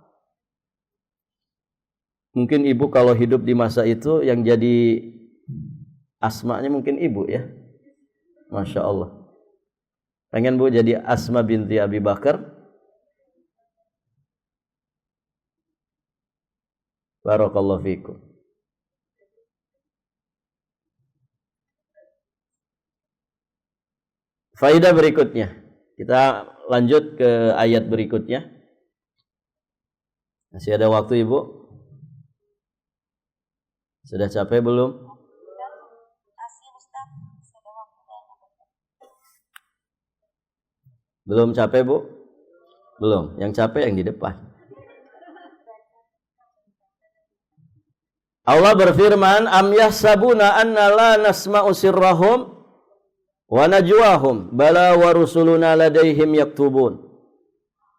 Mungkin ibu kalau hidup di masa itu yang jadi asmanya mungkin ibu ya. Masya Allah. Pengen bu jadi Asma binti Abi Bakar? Barakallahu fikum. Faidah berikutnya. Kita lanjut ke ayat berikutnya. Masih ada waktu ibu? Sudah capek belum? Belum capek bu? Belum. Yang capek yang di depan. Allah berfirman, Am yahsabuna anna la nasma'u sirrahum wa najwahum bala wa rusuluna ladaihim yaktubun.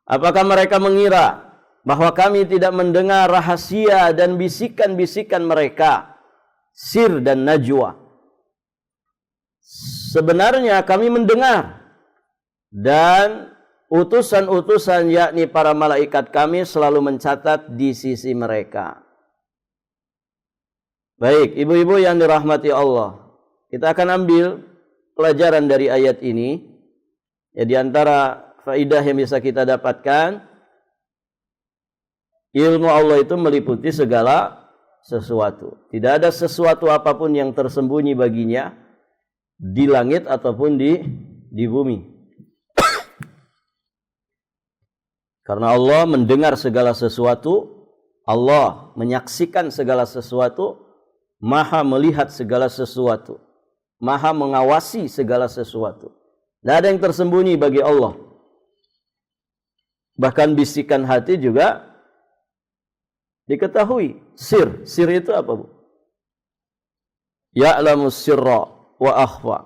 Apakah mereka mengira bahwa kami tidak mendengar rahasia dan bisikan-bisikan mereka, sir dan najwa? Sebenarnya kami mendengar, dan utusan-utusan yakni para malaikat kami selalu mencatat di sisi mereka. Baik, ibu-ibu yang dirahmati Allah, kita akan ambil pelajaran dari ayat ini. Ya, di antara faidah yang bisa kita dapatkan, ilmu Allah itu meliputi segala sesuatu. Tidak ada sesuatu apapun yang tersembunyi baginya di langit ataupun di bumi. Karena Allah mendengar segala sesuatu, Allah menyaksikan segala sesuatu, Maha melihat segala sesuatu, Maha mengawasi segala sesuatu. Tidak ada yang tersembunyi bagi Allah. Bahkan bisikan hati juga diketahui. Sir itu apa bu? Ya'lamu sirra wa akhfa.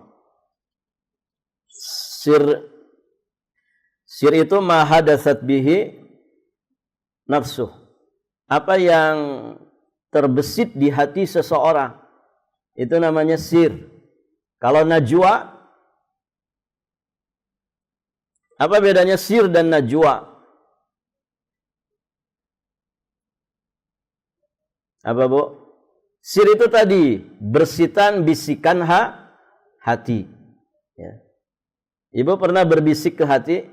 Sir itu ma hadatsat bihi nafsuh. Apa yang terbesit di hati seseorang, itu namanya sir. Kalau najwa, apa bedanya sir dan najwa? Apa, Bu? Sir itu tadi bersitan bisikan hati. Ya. Ibu pernah berbisik ke hati?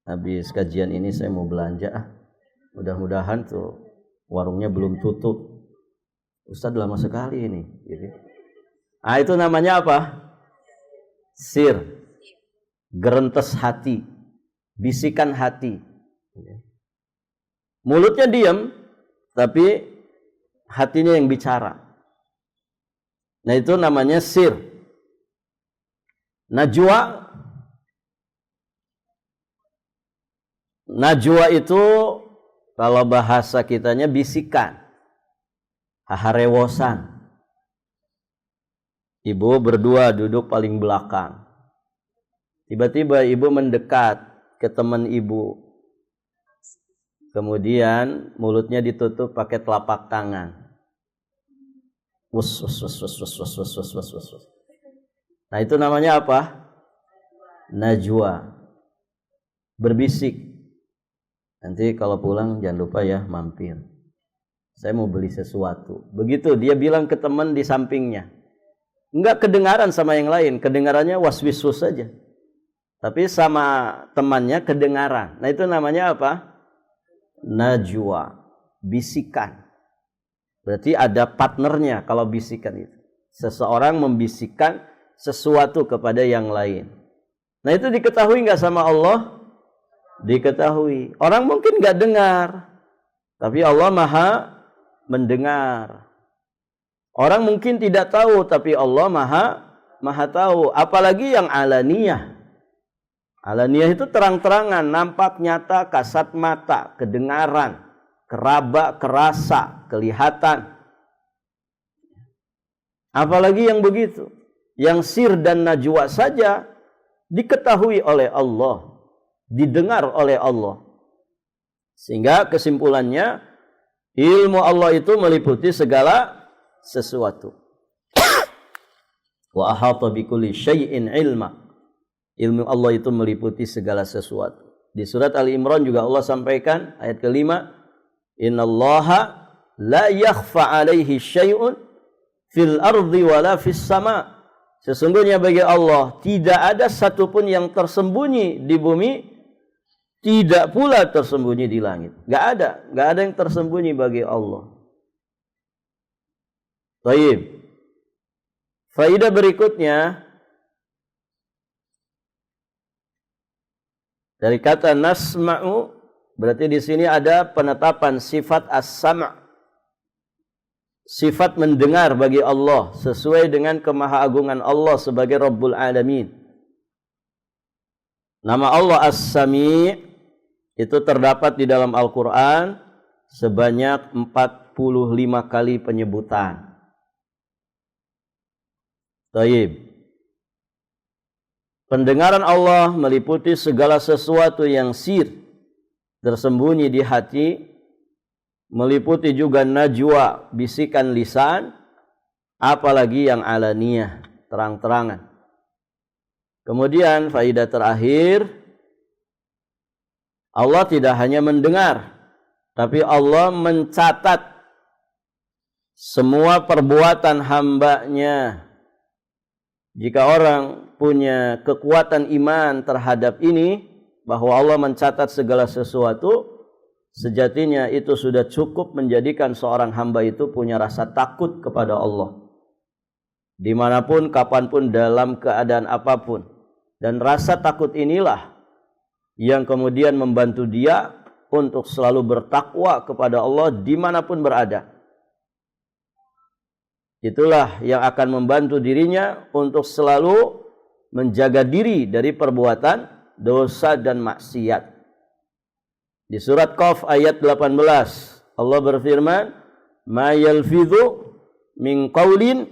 Habis kajian ini saya mau belanja. Mudah-mudahan tuh warungnya belum tutup. Ustadz lama sekali ini. Gitu. Ah, itu namanya apa? Sir. Gerentes hati. Bisikan hati. Mulutnya diam, tapi hatinya yang bicara. Nah, itu namanya sir. Najwa itu kalau bahasa kitanya bisikan. Haharewosan. Ibu berdua duduk paling belakang. Tiba-tiba ibu mendekat ke teman ibu. Kemudian mulutnya ditutup pakai telapak tangan. Wus. Nah, itu namanya apa? Najwa. Berbisik. Nanti kalau pulang jangan lupa ya mampir. Saya mau beli sesuatu. Begitu dia bilang ke teman di sampingnya. Enggak kedengaran sama yang lain, kedengarannya waswisus saja. Tapi sama temannya kedengaran. Nah, itu namanya apa? Najwa, bisikan. Berarti ada partnernya kalau bisikan itu. Seseorang membisikkan sesuatu kepada yang lain. Nah, itu diketahui nggak sama Allah? Diketahui. Orang mungkin nggak dengar, tapi Allah Maha mendengar. Orang mungkin tidak tahu, tapi Allah Maha tahu. Apalagi yang alaniyah. Alaniyah itu terang-terangan, nampak nyata, kasat mata, kedengaran, keraba, kerasa, kelihatan. Apalagi yang begitu. Yang sir dan najwa saja diketahui oleh Allah, didengar oleh Allah. Sehingga kesimpulannya, ilmu Allah itu meliputi segala sesuatu. Wa ahata bikulli syai'in ilma. Ilmu Allah itu meliputi segala sesuatu. Di surat Ali Imran juga Allah sampaikan ayat kelima, innallaha la yakhfa alaihi syai'un fil ardi wala fis sama. Sesungguhnya bagi Allah tidak ada satupun yang tersembunyi di bumi, tidak pula tersembunyi di langit. Enggak ada yang tersembunyi bagi Allah. Baik. Faidah berikutnya dari kata nasma'u, berarti di sini ada penetapan sifat as-sam', sifat mendengar bagi Allah sesuai dengan kemahaagungan Allah sebagai Rabbul Alamin. Nama Allah As-Sami' itu terdapat di dalam Al-Quran sebanyak 45 kali penyebutan. Taib. Pendengaran Allah meliputi segala sesuatu yang sir, tersembunyi di hati, meliputi juga najwa, bisikan lisan, apalagi yang alaniyah, terang-terangan. Kemudian faidah terakhir, Allah tidak hanya mendengar, tapi Allah mencatat semua perbuatan hambanya. Jika orang punya kekuatan iman terhadap ini, bahwa Allah mencatat segala sesuatu, sejatinya itu sudah cukup menjadikan seorang hamba itu punya rasa takut kepada Allah. Dimanapun, kapanpun, dalam keadaan apapun. Dan rasa takut inilah yang kemudian membantu dia untuk selalu bertakwa kepada Allah dimanapun berada. Itulah yang akan membantu dirinya untuk selalu menjaga diri dari perbuatan dosa dan maksiat. Di surat Qaf ayat 18 Allah berfirman, "Ma yalfidhu min qaulin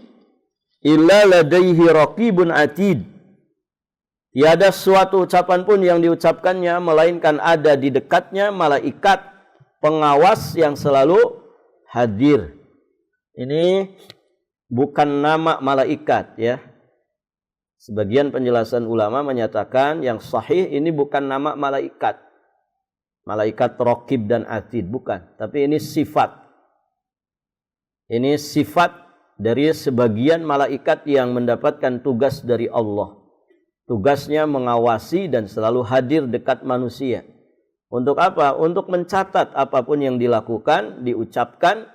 illa ladaihi raqibun atid." Tiada suatu ucapan pun yang diucapkannya melainkan ada di dekatnya malaikat pengawas yang selalu hadir. Ini bukan nama malaikat ya. Sebagian penjelasan ulama menyatakan yang sahih ini bukan nama malaikat. Malaikat Raqib dan Atid, bukan. Tapi ini sifat. Ini sifat dari sebagian malaikat yang mendapatkan tugas dari Allah. Tugasnya mengawasi dan selalu hadir dekat manusia. Untuk apa? Untuk mencatat apapun yang dilakukan, diucapkan,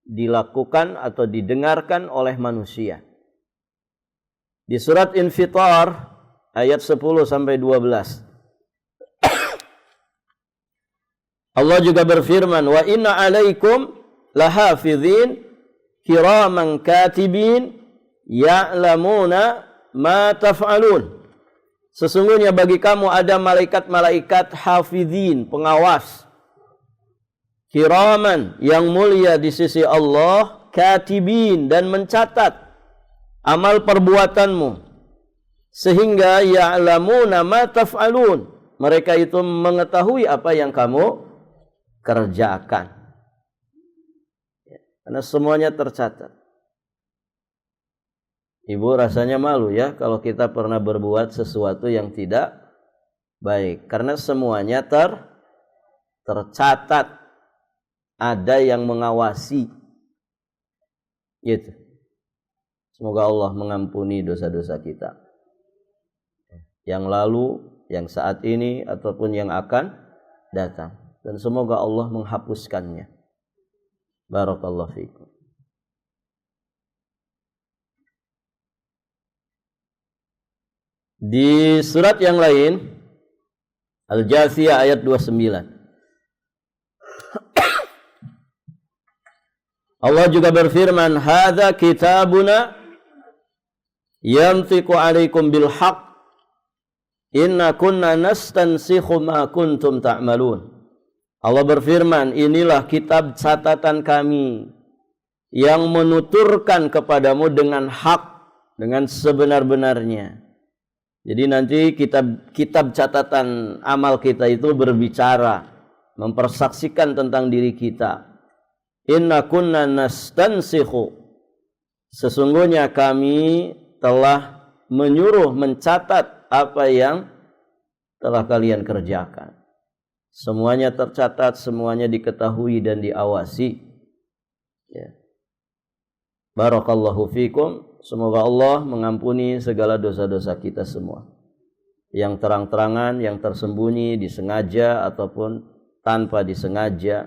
dilakukan atau didengarkan oleh manusia. Di surat Infitar ayat 10 sampai 12. Allah juga berfirman, "Wa inna 'alaikum lahafizin kiraman katibin ya'lamuna ma taf'alun." Sesungguhnya bagi kamu ada malaikat-malaikat hafizin, pengawas. Kiraman, yang mulia di sisi Allah, katibin, dan mencatat amal perbuatanmu, sehingga ya'lamuna ma taf'alun, mereka itu mengetahui apa yang kamu kerjakan. Karena semuanya tercatat. Ibu rasanya malu ya kalau kita pernah berbuat sesuatu yang tidak baik, karena semuanya tercatat, ada yang mengawasi. Gitu. Semoga Allah mengampuni dosa-dosa kita. Yang lalu, yang saat ini, ataupun yang akan datang. Dan semoga Allah menghapuskannya. Barakallahu fikum. Di surat yang lain, Al-Jathiyah ayat 29. Allah juga berfirman, "Hadza kitabuna yantiqu 'alaikum bil haqq inna kunna nastansikhu ma kuntum ta'malun." Allah berfirman, inilah kitab catatan kami yang menuturkan kepadamu dengan hak, dengan sebenar-benarnya. Jadi nanti kitab catatan amal kita itu berbicara, mempersaksikan tentang diri kita. Inna kunna nastansikhu, sesungguhnya kami telah menyuruh mencatat apa yang telah kalian kerjakan. Semuanya tercatat, semuanya diketahui dan diawasi. Ya. Barakallahu fikum. Semoga Allah mengampuni segala dosa-dosa kita semua. Yang terang-terangan, yang tersembunyi, disengaja ataupun tanpa disengaja.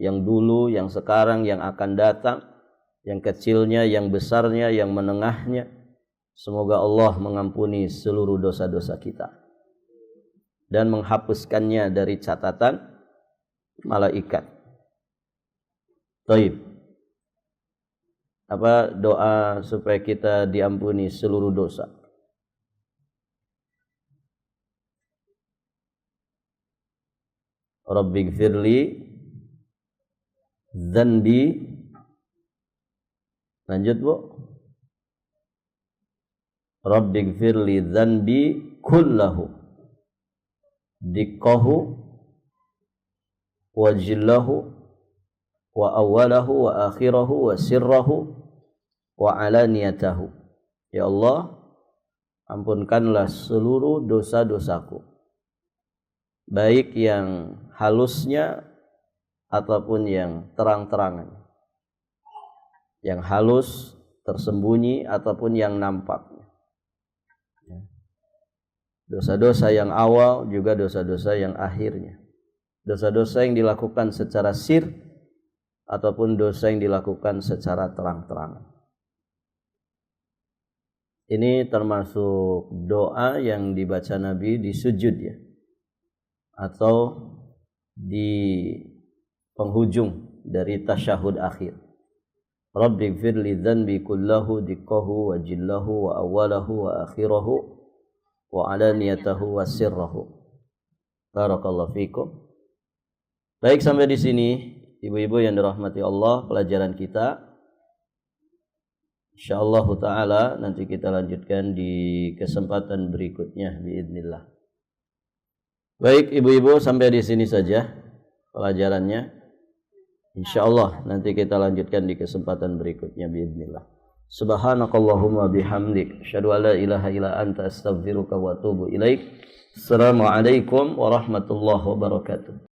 Yang dulu, yang sekarang, yang akan datang. Yang kecilnya, yang besarnya, yang menengahnya. Semoga Allah mengampuni seluruh dosa-dosa kita. Dan menghapuskannya dari catatan malaikat. Taib. Apa doa supaya kita diampuni seluruh dosa? Rabbighfirli dzanbi. Lanjut, Bu. Rabbighfirli dzanbi kullahu. Dikkahu wa jillahu wa awalahu wa akhirahu wa sirrahu wa alaniyatahu. Ya Allah, ampunkanlah seluruh dosa-dosaku, baik yang halusnya ataupun yang terang-terangan, yang halus tersembunyi ataupun yang nampak. Dosa-dosa yang awal juga dosa-dosa yang akhirnya. Dosa-dosa yang dilakukan secara sir ataupun dosa yang dilakukan secara terang-terangan. Ini termasuk doa yang dibaca Nabi di sujud ya, atau di penghujung dari tasyahud akhir. Rabbighfirli dzanbi kullahu dikkahu wa jillahu wa awalahu wa akhirahu wa alaniyatahu wa sirrahu. Barakallahu fikum. Baik, sampai di sini ibu-ibu yang dirahmati Allah, pelajaran kita Insyaallah taala nanti kita lanjutkan di kesempatan berikutnya biidznillah. Baik ibu-ibu, sampai di sini saja pelajarannya. Insyaallah nanti kita lanjutkan di kesempatan berikutnya biidznillah. Subhanakallahumma bihamdik asyhadu an la ilaha illa anta astaghfiruka wa atubu ilaik. Assalamualaikum warahmatullahi wabarakatuh.